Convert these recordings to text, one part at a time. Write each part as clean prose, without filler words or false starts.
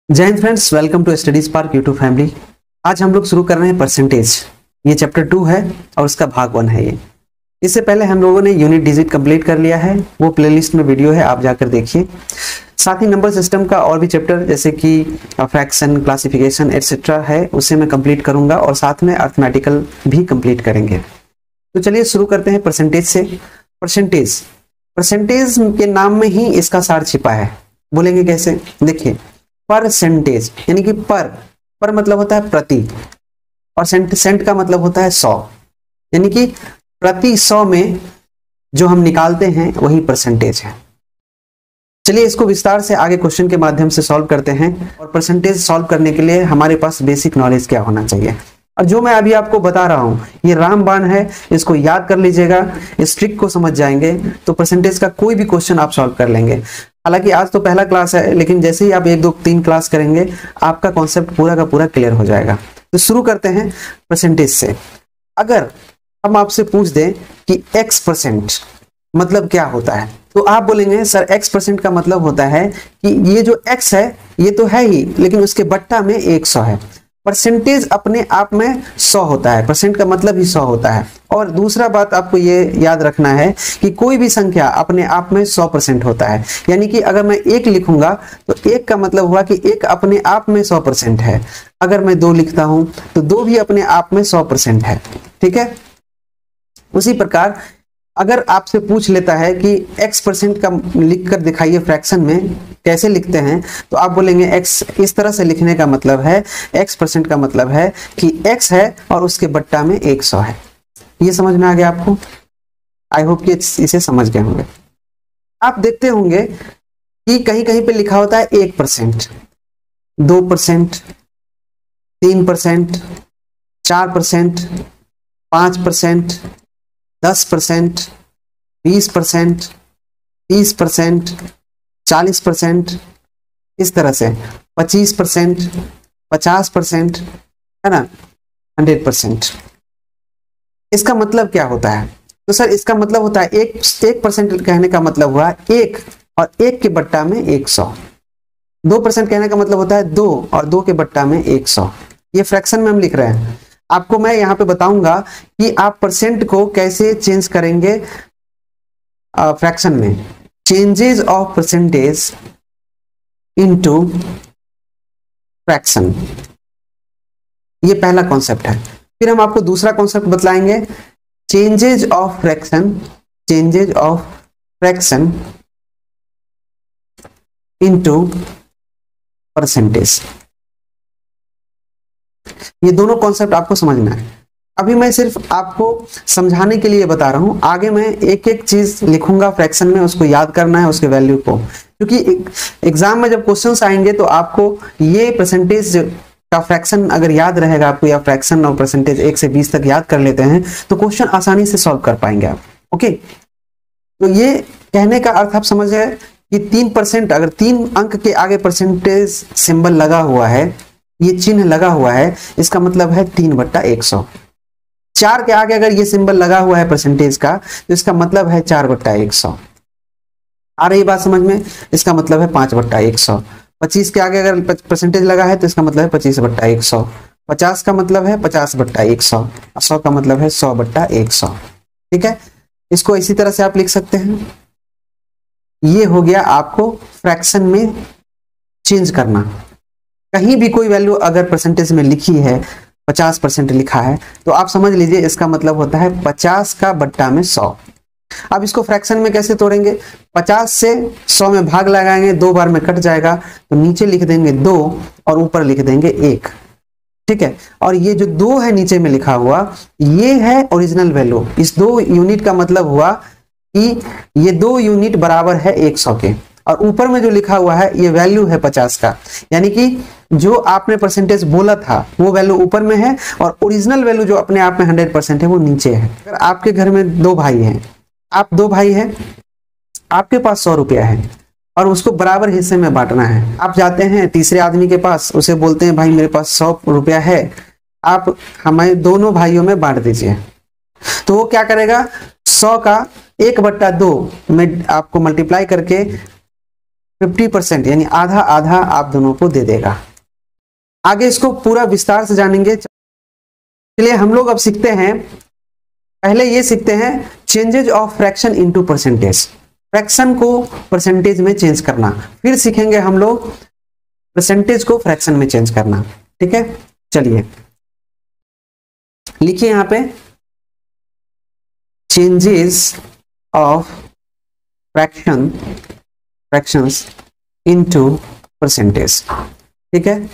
जय Hind friends, welcome to Study Spark YouTube family. आज हम लोग शुरू कर रहे हैं परसेंटेज। ये चैप्टर 2 है और उसका भाग 1 है। ये इससे पहले हम लोगों ने यूनिट डिजिट कंप्लीट कर लिया है, वो प्लेलिस्ट में वीडियो है, आप जाकर देखिए। साथ ही नंबर सिस्टम का और भी चैप्टर जैसे कि फ्रैक्शन, क्लासिफिकेशन एटसेट्रा है, उसे मैं कंप्लीट करूंगा और साथ में अर्थमेटिकल भी कंप्लीट करेंगे। तो चलिए शुरू करते हैं परसेंटेज से। परसेंटेज परसेंटेज के नाम में ही इसका सार छिपा है। बोलेंगे कैसे? देखिए, परसेंटेज यानी कि पर मतलब होता है प्रति, और सेंट का मतलब होता है 100, यानी कि प्रति 100 में जो हम निकालते हैं वही परसेंटेज है। चलिए इसको विस्तार से आगे क्वेश्चन के माध्यम से सॉल्व करते हैं। और परसेंटेज सॉल्व करने के लिए हमारे पास बेसिक नॉलेज क्या होना चाहिए, और जो मैं अभी आपको बता रहा हूं ये रामबाण है, इसको याद कर लीजिएगा। इस ट्रिक को समझ जाएंगे तो परसेंटेज का कोई भी क्वेश्चन आप सॉल्व कर लेंगे। हालांकि आज तो पहला क्लास है, लेकिन जैसे ही आप 1, 2, 3 क्लास करेंगे आपका कॉन्सेप्ट पूरा का पूरा क्लियर हो जाएगा। तो शुरू करते हैं परसेंटेज से। अगर हम आपसे पूछ दें कि x% मतलब क्या होता है, तो आप बोलेंगे सर x% का मतलब होता है कि ये जो x है ये तो है ही, लेकिन उसके बट्टा में 100 है। परसेंटेज अपने आप में 100 होता है, परसेंट का मतलब ही 100 होता है। और दूसरा बात आपको ये याद रखना है कि कोई भी संख्या अपने आप में 100% होता है। यानी कि अगर मैं 1 लिखूंगा तो 1 का मतलब हुआ कि 1 अपने आप में 100% है। अगर मैं 2 लिखता हूं तो 2 भी अपने आप में 100% है। ठीक है, उसी प्रकार अगर आपसे पूछ लेता है कि x% का लिखकर दिखाइए फ्रैक्शन में, कैसे लिखते हैं, तो आप बोलेंगे x इस तरह से लिखने का मतलब है, x% का मतलब है कि x है और उसके बट्टा में 100 है। ये समझ में आ गया आपको? आई होप कि इसे समझ गए होंगे। आप देखते होंगे कि कहीं कहीं पे लिखा होता है 1%, 2%, 3%, 4%, 5%, 10%, 20%, 30%, 40%, इस तरह से 25%, 50%, है ना, 100%। इसका मतलब क्या होता है? तो सर इसका मतलब होता है 1% कहने का मतलब हुआ 1 और 1 के बट्टा में 100। 2% कहने का मतलब होता है 2 और 2 के बट्टा में 100। ये फ्रैक्शन में हम लिख रहे हैं। आपको मैं यहाँ पे बताऊंगा कि आप परसेंट को कैसे चेंज करेंगे फ्रैक्शन में। Changes of percentage into fraction, ये पहला कॉन्सेप्ट है। फिर हम आपको दूसरा कॉन्सेप्ट बतलाएंगे, changes of fraction, changes of fraction into percentage. ये दोनों कॉन्सेप्ट आपको समझना है। अभी मैं सिर्फ आपको समझाने के लिए बता रहा हूं, आगे मैं एक एक चीज लिखूंगा फ्रैक्शन में, उसको याद करना है, उसके वैल्यू को। क्योंकि एग्जाम में जब क्वेश्चंस आएंगे तो आपको ये परसेंटेज का फ्रैक्शन अगर याद रहेगा आपको, या फ्रैक्शन और परसेंटेज 1 से 20 तक याद कर लेते हैं तो क्वेश्चन आसानी से सॉल्व कर पाएंगे आप। ओके, तो ये कहने का अर्थ आप समझ गए कि 3%, अगर 3 अंक के आगे परसेंटेज सिंबल लगा हुआ है, ये चिन्ह लगा हुआ है, इसका मतलब है 3/100। 4 के आगे अगर ये सिंबल लगा हुआ है परसेंटेज का, तो इसका मतलब है 4/100। आ रही बात समझ में? इसका मतलब है 5/100। 25 के आगे अगर परसेंटेज लगा है तो इसका मतलब है 25/100। 50 का मतलब है 50/100। 100 का मतलब है 100/100। ठीक है, इसको इसी तरह से आप लिख सकते हैं। ये हो गया आपको फ्रैक्शन में चेंज करना। कहीं भी कोई वैल्यू अगर परसेंटेज में लिखी है, 50% लिखा है, तो आप समझ लीजिए इसका मतलब होता है 50 का बट्टा में 100। अब इसको फ्रैक्शन में कैसे तोड़ेंगे? 50 से 100 में भाग लगाएंगे, 2 बार में कट जाएगा, तो नीचे लिख देंगे 2 और ऊपर लिख देंगे 1। ठीक है, और ये जो 2 है नीचे में लिखा हुआ, ये है ओरिजिनल वैल्यू। इस 2 यूनिट का मतलब हुआ कि ये 2 यूनिट बराबर है 100 के, और ऊपर में जो लिखा हुआ है ये वैल्यू है 50 का। यानी कि जो आपने परसेंटेज बोला था वो वैल्यू ऊपर में है, और ओरिजिनल वैल्यू जो अपने आप में 100% है वो नीचे है। अगर आपके घर में 2 भाई हैं, आप 2 भाई हैं, आपके पास 100 रुपया है और उसको बराबर हिस्से में बांटना है। आप जाते हैं तीसरे आदमी के पास, उसे बोलते हैं भाई मेरे पास 100 रुपया है, आप हमें दोनों भाइयों में बांट दीजिए। तो वो क्या करेगा? 100 का 1/2 में आपको मल्टीप्लाई करके 50% यानी आधा आधा आप दोनों को दे देगा। आगे इसको पूरा विस्तार से जानेंगे। चलिए हम लोग अब सीखते हैं, पहले ये सीखते हैं changes of fraction into percentage, fraction को परसेंटेज में चेंज करना। फिर सीखेंगे हम लोग परसेंटेज को फ्रैक्शन में चेंज करना। ठीक है, चलिए लिखिए यहां पे changes of fractions into percentage. ठीक है,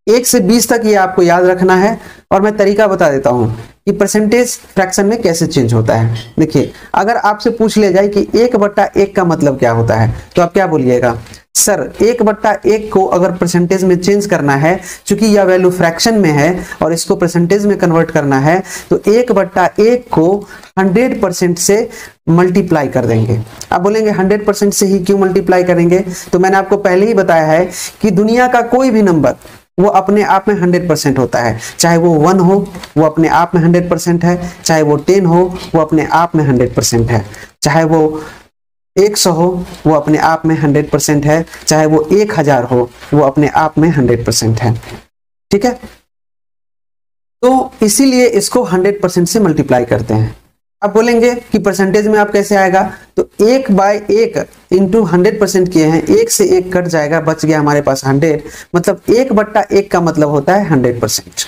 1 से 20 तक ये आपको याद रखना है और मैं तरीका बता देता हूं कि परसेंटेज फ्रैक्शन में कैसे चेंज होता है। देखिए, अगर आपसे पूछ लिया जाए कि 1/1 का मतलब क्या होता है, तो आप क्या बोलिएगा? सर 1/1 को अगर परसेंटेज में चेंज करना है, क्योंकि यह वैल्यू फ्रैक्शन में है और इसको परसेंटेज में कन्वर्ट करना है, तो 1/1 को 100% से मल्टीप्लाई कर देंगे। आप बोलेंगे 100% से ही क्यों मल्टीप्लाई करेंगे? तो मैंने आपको पहले ही बताया है कि दुनिया का कोई भी नंबर वो अपने आप में 100% होता है। चाहे वो 1 हो वो अपने आप में 100% है, चाहे वो 10 हो वो अपने आप में 100% है, चाहे वो 100 हो वो अपने आप में 100% है, चाहे वो 1000 हो वो अपने आप में 100% है। ठीक है, तो इसीलिए इसको 100% से मल्टीप्लाई करते हैं। आप बोलेंगे कि परसेंटेज में आप कैसे आएगा? तो 1/1 इंटू 100% किए हैं, 1 से 1 कट जाएगा, बच गया हमारे पास 100, मतलब 1/1 का मतलब होता है 100%।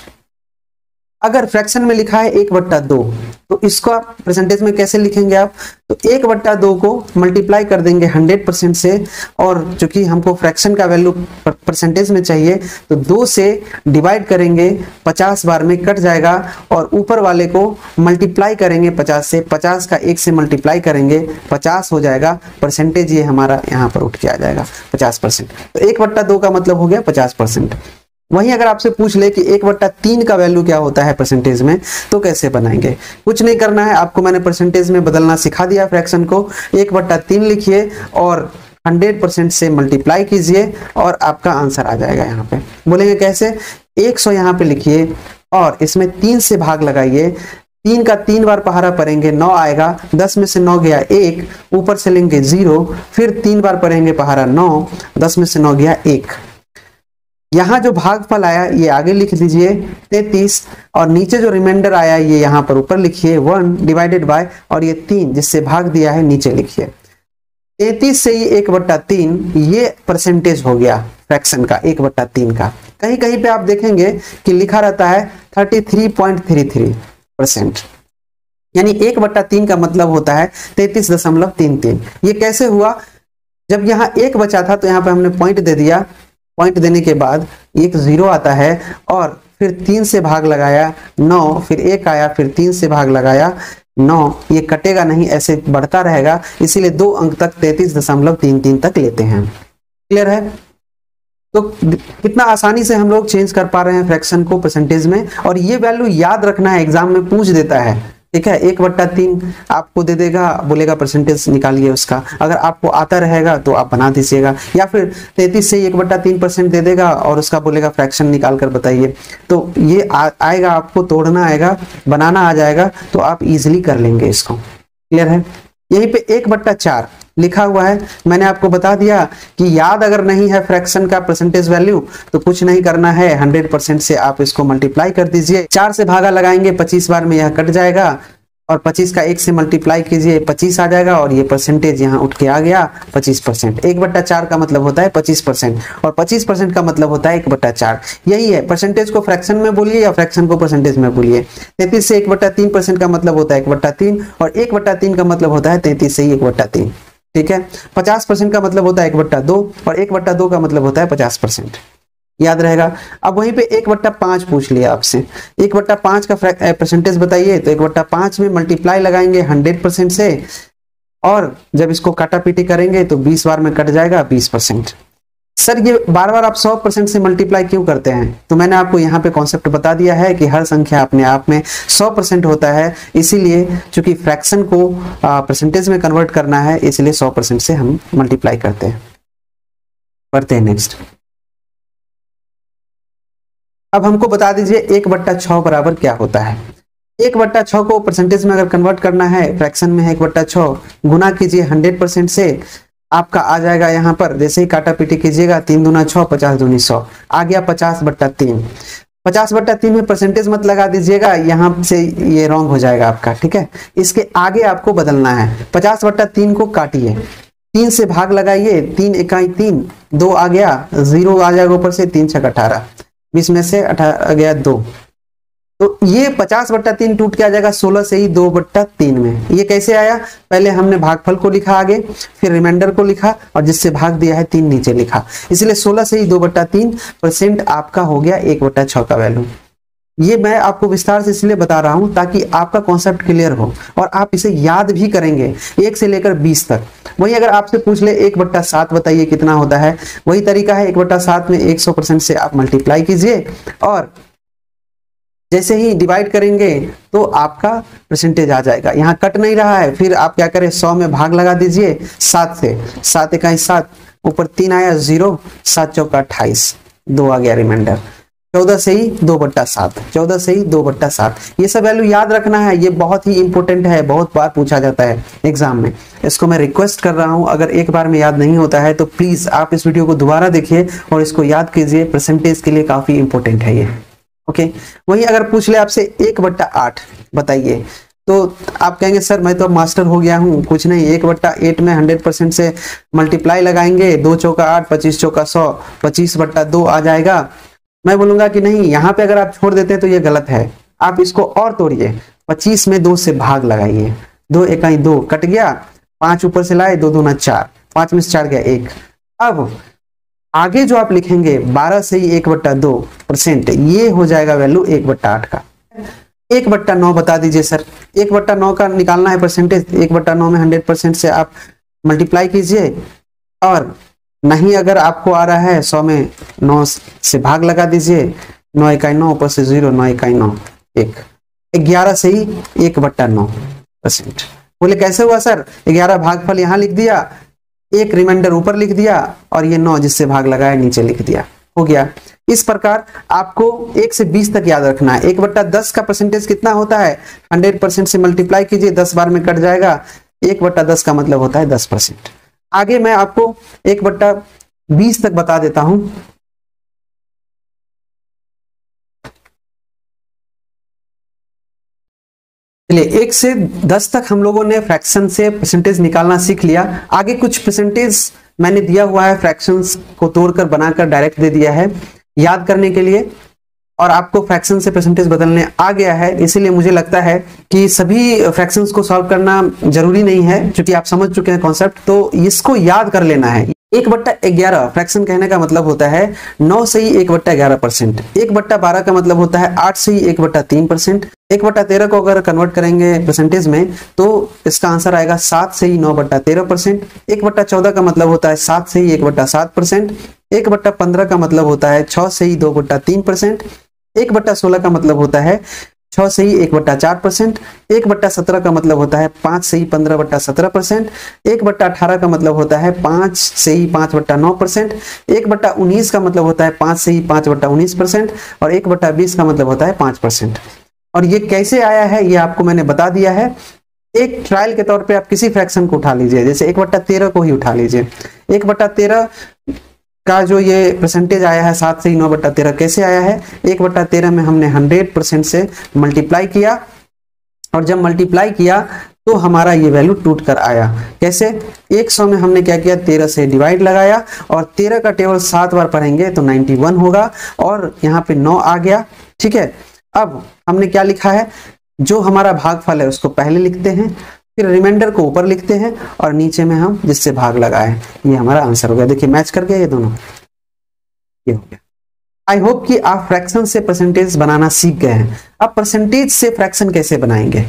अगर फ्रैक्शन में लिखा है 1/2, तो इसको आप परसेंटेज में कैसे लिखेंगे आप? तो 1/2 को मल्टीप्लाई कर देंगे 100% से, और चूंकि हमको फ्रैक्शन का वैल्यू परसेंटेज में चाहिए तो 2 से डिवाइड करेंगे, 50 बार में कट जाएगा, और ऊपर वाले को मल्टीप्लाई करेंगे 50 से, 50 का 1 से मल्टीप्लाई करेंगे, 50 हो जाएगा, परसेंटेज ये हमारा यहाँ पर उठ के आ जाएगा 50%। तो 1/2 का मतलब हो गया 50%। वहीं अगर आपसे पूछ ले कि 1/3 का वैल्यू क्या होता है परसेंटेज में, तो कैसे बनाएंगे? कुछ नहीं करना है आपको, मैंने परसेंटेज में बदलना सिखा दिया फ्रैक्शन को। 1/3 लिखिए और 100% से मल्टीप्लाई कीजिए और आपका आंसर आ जाएगा। यहाँ पे बोलेंगे कैसे? 100 यहाँ पे लिखिए और इसमें 3 से भाग लगाइए, 3 का 3 बार पहाड़ा पढ़ेंगे 9 आएगा, 10 में से 9 गया 1, ऊपर से लेंगे 0, फिर 3 बार पढ़ेंगे पहाड़ा 9, 10 में से 9 गया 1। यहाँ जो भागफल आया ये आगे लिख दीजिए 33, और नीचे जो रिमाइंडर आया ये यहाँ पर ऊपर लिखिए 1 डिवाइडेड बाय, और ये 3 जिससे भाग दिया है नीचे लिखिए। 33 से ये 1/3 ये परसेंटेज हो गया फ्रैक्शन का 1/3 का। कहीं कहीं पे आप देखेंगे कि लिखा रहता है 33.33%, यानी 1/3 का मतलब होता है 33.33। ये कैसे हुआ? जब यहाँ 1 बचा था तो यहाँ पे हमने पॉइंट दे दिया, पॉइंट देने के बाद एक 0 आता है, और फिर 3 से भाग लगाया 9, फिर 1 आया, फिर 3 से भाग लगाया 9, ये कटेगा नहीं, ऐसे बढ़ता रहेगा, इसीलिए 2 अंक तक 33.33 तक लेते हैं। क्लियर है? तो कितना आसानी से हम लोग चेंज कर पा रहे हैं फ्रैक्शन को परसेंटेज में, और ये वैल्यू याद रखना है, एग्जाम में पूछ देता है। ठीक है, 1/3 आपको दे देगा, बोलेगा परसेंटेज निकालिए उसका। अगर आपको आता रहेगा तो आप बना दीजिएगा, या फिर 33 से 1/3% दे देगा और उसका बोलेगा फ्रैक्शन निकाल कर बताइए। तो ये आएगा, आपको तोड़ना आएगा, बनाना आ जाएगा, तो आप इजीली कर लेंगे इसको। क्लियर है? यहीं पे 1/4 लिखा हुआ है, मैंने आपको बता दिया कि याद अगर नहीं है फ्रैक्शन का परसेंटेज वैल्यू तो कुछ नहीं करना है, 100% से आप इसको मल्टीप्लाई कर दीजिए। 4 से भागा लगाएंगे, 25 बार में यह कट जाएगा, और 25 का 1 से मल्टीप्लाई कीजिए, 25 आ जाएगा, और ये परसेंटेज यहाँ उठ के आ गया 25%। 1/4 का मतलब होता है 25%, और 25% का मतलब होता है 1/4। यही है, परसेंटेज को फ्रैक्शन में बोलिए या फ्रैक्शन को परसेंटेज में बोलिए। 33 से 1/3% का मतलब होता है 1/3, और 1/3 का मतलब होता है 33 से 1/3। ठीक है, 50% का मतलब होता है 1/2, और 1/2 का मतलब होता है 50%। याद रहेगा। अब वहीं पे 1/5 पूछ लिया आपसे, 1/5 का परसेंटेज बताइए, तो 1/5 में मल्टीप्लाई लगाएंगे 100% से, और जब इसको काटा पीटी करेंगे तो 20 बार में कट जाएगा 20%। सर ये बार बार आप 100% से मल्टीप्लाई क्यों करते हैं? तो मैंने आपको यहाँ पे कॉन्सेप्ट बता दिया है कि हर संख्या अपने आप में 100% होता है, इसीलिए चूंकि फ्रैक्शन को परसेंटेज में कन्वर्ट करना है, इसलिए 100% से हम मल्टीप्लाई करते हैं। पढ़ते हैं नेक्स्ट। अब हमको बता दीजिए 1/6 बराबर क्या होता है। 1/6 को परसेंटेज में अगर कन्वर्ट करना है, फ्रैक्शन में है 1/6, गुना कीजिए 100% से, आपका आ जाएगा यहाँ पर, जैसे ही काटा पीटी कीजिएगा 3 दूना 6, 50 दूनी 100, आ गया 50/3। 50/3 में परसेंटेज मत लगा दीजिएगा, यहाँ से ये रॉन्ग हो जाएगा आपका, ठीक है। इसके आगे आपको बदलना है, 50/3 को काटिए, 3 से भाग लगाइए, 3 इकाई 3, 2 आ गया, 0 आ जाएगा ऊपर से, 3 छक 18, 20 में से 18 गया 2, तो ये 50/3 टूट के आ जाएगा 16 से ही 2/3 में। ये कैसे आया, पहले हमने भागफल को लिखा आगे, फिर रिमाइंडर को लिखा और जिससे भाग दिया है 3 नीचे लिखा, इसलिए 16 से ही 2/3% आपका हो गया 1/6 का वैल्यू। ये मैं आपको विस्तार से इसलिए बता रहा हूं ताकि आपका कॉन्सेप्ट क्लियर हो और आप इसे याद भी करेंगे 1 से लेकर 20 तक। वही अगर आपसे पूछ ले 1/7 बताइए कितना होता है, वही तरीका है, 1/7 में 100% से आप मल्टीप्लाई कीजिए और जैसे ही डिवाइड करेंगे तो आपका परसेंटेज आ जाएगा। यहाँ कट नहीं रहा है, फिर आप क्या करें, 100 में भाग लगा दीजिए 7 से, 7 इकाई 7, ऊपर 3 आया 0, 7 चौका 28, 2 आ गया रिमाइंडर, 14 से ही 2/7, 14 से ही 2/7। ये सब वैल्यू याद रखना है, ये बहुत ही इंपॉर्टेंट है, बहुत बार पूछा जाता है एग्जाम में। इसको मैं रिक्वेस्ट कर रहा हूं, अगर एक बार में याद नहीं होता है तो प्लीज आप इस वीडियो को दोबारा देखिए और इसको याद कीजिए, परसेंटेज के लिए काफी इंपॉर्टेंट है ये। ओके, वही अगर पूछ ले आपसे 1/8 बताइए, तो आप कहेंगे सर मैं तो मास्टर हो गया हूं, कुछ नहीं, 1/8 में 100% से मल्टीप्लाई लगाएंगे, 2 चौका 8, 25 चौका 100, 25/2 आ जाएगा। मैं बोलूंगा कि नहीं, यहाँ पे अगर आप छोड़ देते हैं तो ये गलत है, आप इसको और तोड़िए, 25 में 2 से भाग लगाइए, 2 इकाई 2 कट गया, 5 ऊपर से लाए, 2 दूना 4, 5 में से 4 गया 1। अब आगे जो आप लिखेंगे 12 से ही 1/2%, ये हो जाएगा वैल्यू 1/8 का। 1/9 बता दीजिए सर, 1/9 का निकालना है परसेंटेज, 1/9 में 100% से आप मल्टीप्लाई कीजिए और नहीं अगर आपको आ रहा है 100 में 9 से भाग लगा दीजिए, 9 इकाई 9, ऊपर से 0, 9 इकाई 9, 1, 11 से ही 1/9%। बोले कैसे हुआ सर, 11 भागफल यहाँ लिख दिया, एक रिमाइंडर ऊपर लिख दिया और ये 9 जिससे भाग लगाया नीचे लिख दिया, हो गया। इस प्रकार आपको 1 से 20 तक याद रखना है। 1/10 का परसेंटेज कितना होता है, 100% से मल्टीप्लाई कीजिए, 10 बार में कट जाएगा, 1/10 का मतलब होता है 10%। आगे मैं आपको 1/20 तक बता देता हूं। चलिए 1 से 10 तक हम लोगों ने फ्रैक्शन से परसेंटेज निकालना सीख लिया। आगे कुछ परसेंटेज मैंने दिया हुआ है, फ्रैक्शंस को तोड़कर बनाकर डायरेक्ट दे दिया है याद करने के लिए, और आपको फ्रैक्शन से परसेंटेज बदलने आ गया है, इसीलिए मुझे लगता है कि सभी फ्रैक्शंस को सॉल्व करना जरूरी नहीं है, क्योंकि आप समझ चुके हैं कॉन्सेप्ट, तो इसको याद कर लेना है। 1/11 फ्रैक्शन कहने का मतलब होता है 9 से ही 1/11%, 1/12 का मतलब होता है 8 से ही 1/3%, 1/13 को अगर कन्वर्ट करेंगे परसेंटेज में तो इसका आंसर आएगा 7 से ही 9/13%, 1/14 का मतलब होता है 7 से ही 1/7%, 1/15 का मतलब होता है 6 से ही 2/3%, 1/16 का मतलब होता है 6 से ही 1/4%, 1/17 का मतलब होता है 5 से ही 15/17%, 1/18 का मतलब होता है 5 से ही 5/9%, 1/19 का मतलब होता है 5 से ही 5/19% और 1/20 का मतलब होता है 5%। और ये कैसे आया है ये आपको मैंने बता दिया है। एक ट्रायल के तौर पे आप किसी फ्रैक्शन को उठा लीजिए, जैसे 1/13 को ही उठा लीजिए। 1/13 का जो ये परसेंटेज आया है 7 से ही 9/13 कैसे आया है, 1/13 में हमने 100% से मल्टीप्लाई किया और जब मल्टीप्लाई किया तो हमारा ये वैल्यू टूट कर आया। कैसे, 100 में हमने क्या किया, 13 से डिवाइड लगाया और 13 का टेबल 7 बार पढ़ेंगे तो 91 होगा और यहाँ पे 9 आ गया। ठीक है, अब हमने क्या लिखा है, जो हमारा भागफल है उसको पहले लिखते हैं, फिर रिमाइंडर को ऊपर लिखते हैं और नीचे में हम जिससे भाग लगाए, ये हमारा आंसर हो गया। देखिए मैच कर गया ये दोनों, ये हो गया। आई होप कि आप फ्रैक्शन से परसेंटेज बनाना सीख गए हैं। अब परसेंटेज से फ्रैक्शन कैसे बनाएंगे,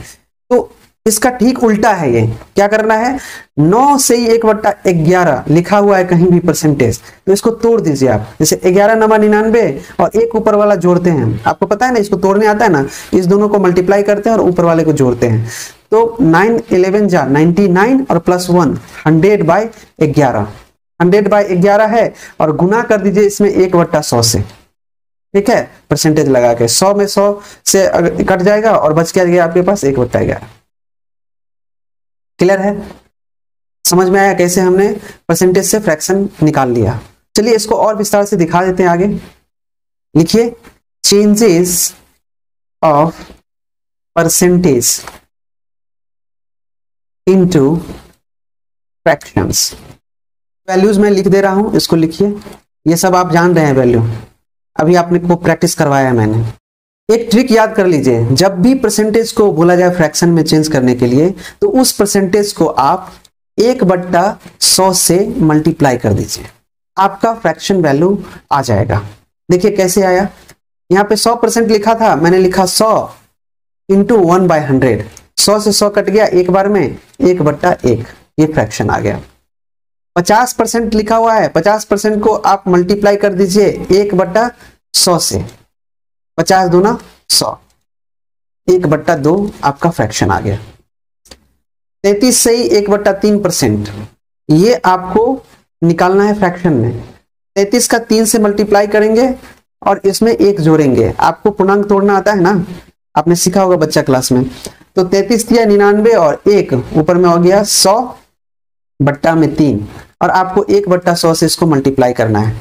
तो इसका ठीक उल्टा है। ये क्या करना है, 9 से ही 1/11 लिखा हुआ है कहीं भी परसेंटेज, तो इसको तोड़ दीजिए आप। जैसे 11 9 99 और एक ऊपर वाला जोड़ते हैं, आपको पता है ना, इसको तोड़ने आता है ना, इस दोनों को मल्टीप्लाई करते हैं और ऊपर वाले को जोड़ते हैं। तो 9 11 जा 99 और +1 100/11, 100/11 है और गुना कर दीजिए इसमें 1/100 से। ठीक है, परसेंटेज लगा के 100 में 100 से कट जाएगा और बच क्या गया आपके पास 1/11। क्लियर है। समझ में आया कैसे हमने परसेंटेज से फ्रैक्शन निकाल लिया। चलिए इसको और विस्तार से दिखा देते हैं आगे। लिखिए changes of percentage into fractions. Values मैं लिख दे रहा हूं, इसको लिखिए। ये सब आप जान रहे हैं वैल्यू, अभी आपने को प्रैक्टिस करवाया मैंने। एक ट्रिक याद कर लीजिए, जब भी परसेंटेज को बोला जाए फ्रैक्शन में चेंज करने के लिए तो उस परसेंटेज को आप 1/100 से मल्टीप्लाई कर दीजिए, आपका फ्रैक्शन वैल्यू आ जाएगा। देखिए कैसे आया, यहाँ पे 100% लिखा था, मैंने लिखा 100 इंटू 1/100। 100 से 100 कट गया एक बार में, 1/1, ये फ्रैक्शन आ गया। 50% लिखा हुआ है, 50% को आप मल्टीप्लाई कर दीजिए 1/100 से, 50 दूना 100, 1/2 आपका फ्रैक्शन आ गया। 33 से ही 1/3%, ये आपको निकालना है फ्रैक्शन में। 33 का 3 से मल्टीप्लाई करेंगे और इसमें 1 जोड़ेंगे। आपको पूर्णांक तोड़ना आता है ना, आपने सीखा होगा बच्चा क्लास में। तो 33 दिया 99 और 1 ऊपर में हो गया 100/3, और आपको 1/100 से इसको मल्टीप्लाई करना है।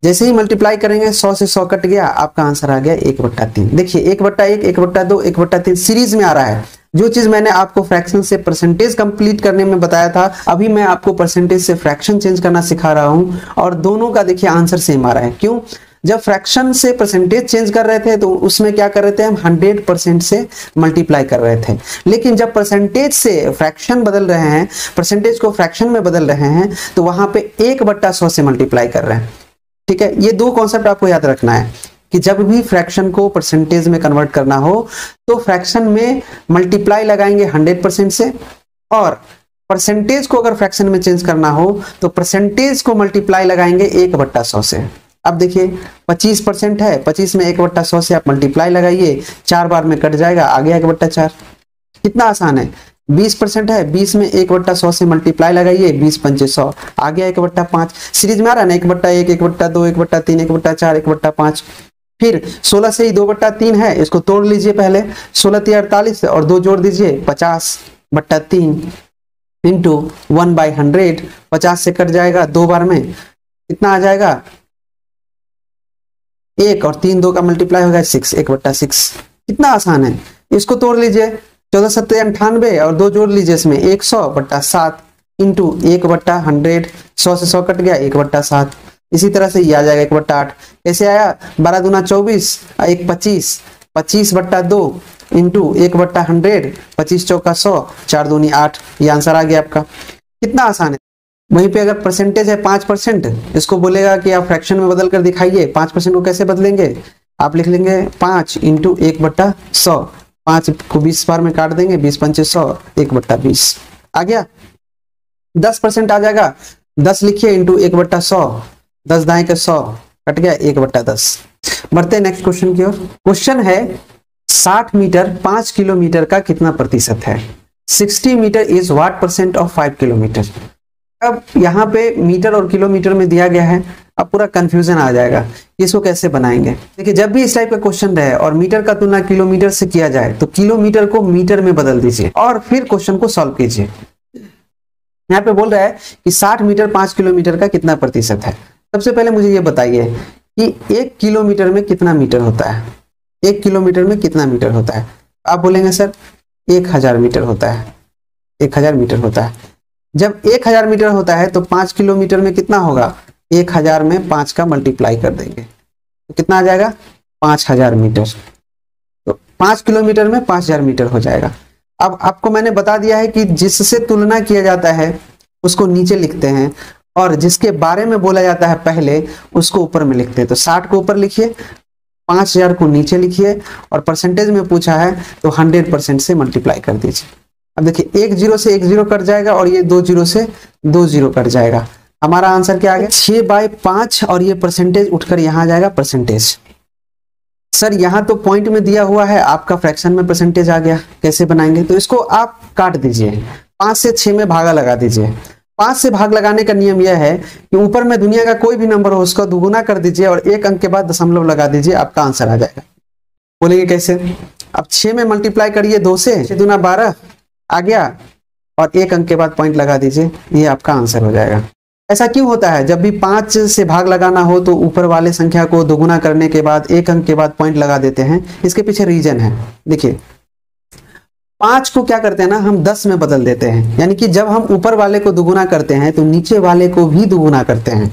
जैसे ही मल्टीप्लाई करेंगे 100 से 100 कट गया, आपका आंसर आ गया 1/3। देखिए 1/1, 1/2, 1/3 सीरीज में आ रहा है। जो चीज मैंने आपको फ्रैक्शन से परसेंटेज कंप्लीट करने में बताया था, अभी मैं आपको परसेंटेज से फ्रैक्शन चेंज करना सिखा रहा हूं, और दोनों का देखिए आंसर सेम आ रहा है। क्यों? जब फ्रैक्शन से परसेंटेज चेंज कर रहे थे तो उसमें क्या कर रहे थे हम, 100% से मल्टीप्लाई कर रहे थे। लेकिन जब परसेंटेज से फ्रैक्शन बदल रहे हैं, परसेंटेज को फ्रैक्शन में बदल रहे हैं, तो वहां पे 1/100 से मल्टीप्लाई कर रहे हैं। ठीक है, ये दो कॉन्सेप्ट आपको याद रखना है कि जब भी फ्रैक्शन को परसेंटेज में कन्वर्ट करना हो तो फ्रैक्शन में मल्टीप्लाई लगाएंगे 100% से, और परसेंटेज को अगर फ्रैक्शन में चेंज करना हो तो परसेंटेज को मल्टीप्लाई लगाएंगे 1/100 से। अब देखिए 25% है, 25 में 1/100 से आप मल्टीप्लाई लगाइए, 4 बार में कट जाएगा, आ गया 1/4। कितना आसान है। 20% है, 20 में 1/100 से मल्टीप्लाई लगाइए, 20×5 100, आ गया 1/5। सीरीज में आ रहा है ना, 1/1, 1/2, 1/3, 1/4, 1/5। फिर 16 से ही 2/3 है, इसको तोड़ लीजिए पहले। 16 48 और 2 जोड़ दीजिए, 50/3 इंटू 1/100। 50 से कट जाएगा 2 बार में, कितना आ जाएगा 1, और 3 2 का मल्टीप्लाई होगा 6, 1/6। कितना आसान है, इसको तोड़ लीजिए। 14 7 98 और 2 जोड़ लीजिए इसमें, 100/7 इंटू 1/100। 100 से 100 कट गया, 1/7। इसी तरह से ये आ जाएगा 1/8। कैसे आया, 12 दूना 24, 1 25, 25/2 इंटू 1/100, 25 चौका 100, 4 दूनी 8। ये आंसर आ गया आपका। कितना आसान है। वहीं पे अगर परसेंटेज है 5%, इसको बोलेगा कि आप फ्रैक्शन में बदल कर दिखाइए। 5% को कैसे बदलेंगे, आप लिख लेंगे 5 इंटू 1/100। 5 को 20 बार में काट देंगे, 20×5 100, 1/20 आ गया। 10% आ जाएगा, 10 लिखिए इंटू 1/100, 10 दाएं के 100 कट गया, 1/10। बढ़ते हैं नेक्स्ट क्वेश्चन की ओर। क्वेश्चन है 60 मीटर 5 किलोमीटर का कितना प्रतिशत है। 60 metre is what percent of 5 kilometre. अब यहाँ पे मीटर और किलोमीटर में दिया गया है, अब पूरा कंफ्यूजन आ जाएगा, इसको कैसे बनाएंगे। देखिए जब भी इस टाइप का क्वेश्चन रहे और मीटर का तुलना किलोमीटर से किया जाए तो किलोमीटर को मीटर में बदल दीजिए और फिर क्वेश्चन को सॉल्व कीजिए। यहाँ पे बोल रहा है कि 60 मीटर 5 किलोमीटर का कितना प्रतिशत है। सबसे पहले मुझे ये बताइए कि 1 किलोमीटर में कितना मीटर होता है। 1 किलोमीटर में कितना मीटर होता है। आप बोलेंगे सर 1000 मीटर होता है, 1000 मीटर होता है। जब 1000 मीटर होता है तो 5 किलोमीटर में कितना होगा, 1000 में 5 का मल्टीप्लाई कर देंगे तो कितना आ जाएगा 5000 मीटर। तो 5 किलोमीटर में 5000 मीटर हो जाएगा। अब आपको मैंने बता दिया है कि जिससे तुलना किया जाता है उसको नीचे लिखते हैं और जिसके बारे में बोला जाता है पहले उसको ऊपर में लिखते हैं। तो 60 को ऊपर लिखिए, 5000 को नीचे लिखिए, और परसेंटेज में पूछा है तो 100% से मल्टीप्लाई कर दीजिए। अब देखिए 1 0 से 1 0 कट जाएगा और ये 2 0 से 2 0 कट जाएगा। हमारा आंसर क्या आ गया 6/5, और ये परसेंटेज उठकर यहाँ आ जाएगा परसेंटेज। सर यहाँ तो पॉइंट में दिया हुआ है, आपका फ्रैक्शन में परसेंटेज आ गया, कैसे बनाएंगे। तो इसको आप काट दीजिए, 5 से 6 में भागा लगा दीजिए। 5 से भाग लगाने का नियम यह है कि ऊपर में दुनिया का कोई भी नंबर हो उसका दुगुना कर दीजिए और 1 अंक के बाद दशमलव लगा दीजिए, आपका आंसर आ जाएगा। बोलेंगे कैसे। अब 6 में मल्टीप्लाई करिए 2 से, 6 दूना 12 आ गया, और 1 अंक के बाद पॉइंट लगा दीजिए, ये आपका आंसर हो जाएगा। ऐसा क्यों होता है? जब भी 5 से भाग लगाना हो तो ऊपर वाले संख्या को दोगुना करने के बाद 1 अंक के बाद पॉइंट लगा देते हैं। इसके पीछे रीजन है। देखिए 5 को क्या करते हैं ना, हम 10 में बदल देते हैं, यानी कि जब हम ऊपर वाले को दुगुना करते हैं तो नीचे वाले को भी दुगुना करते हैं।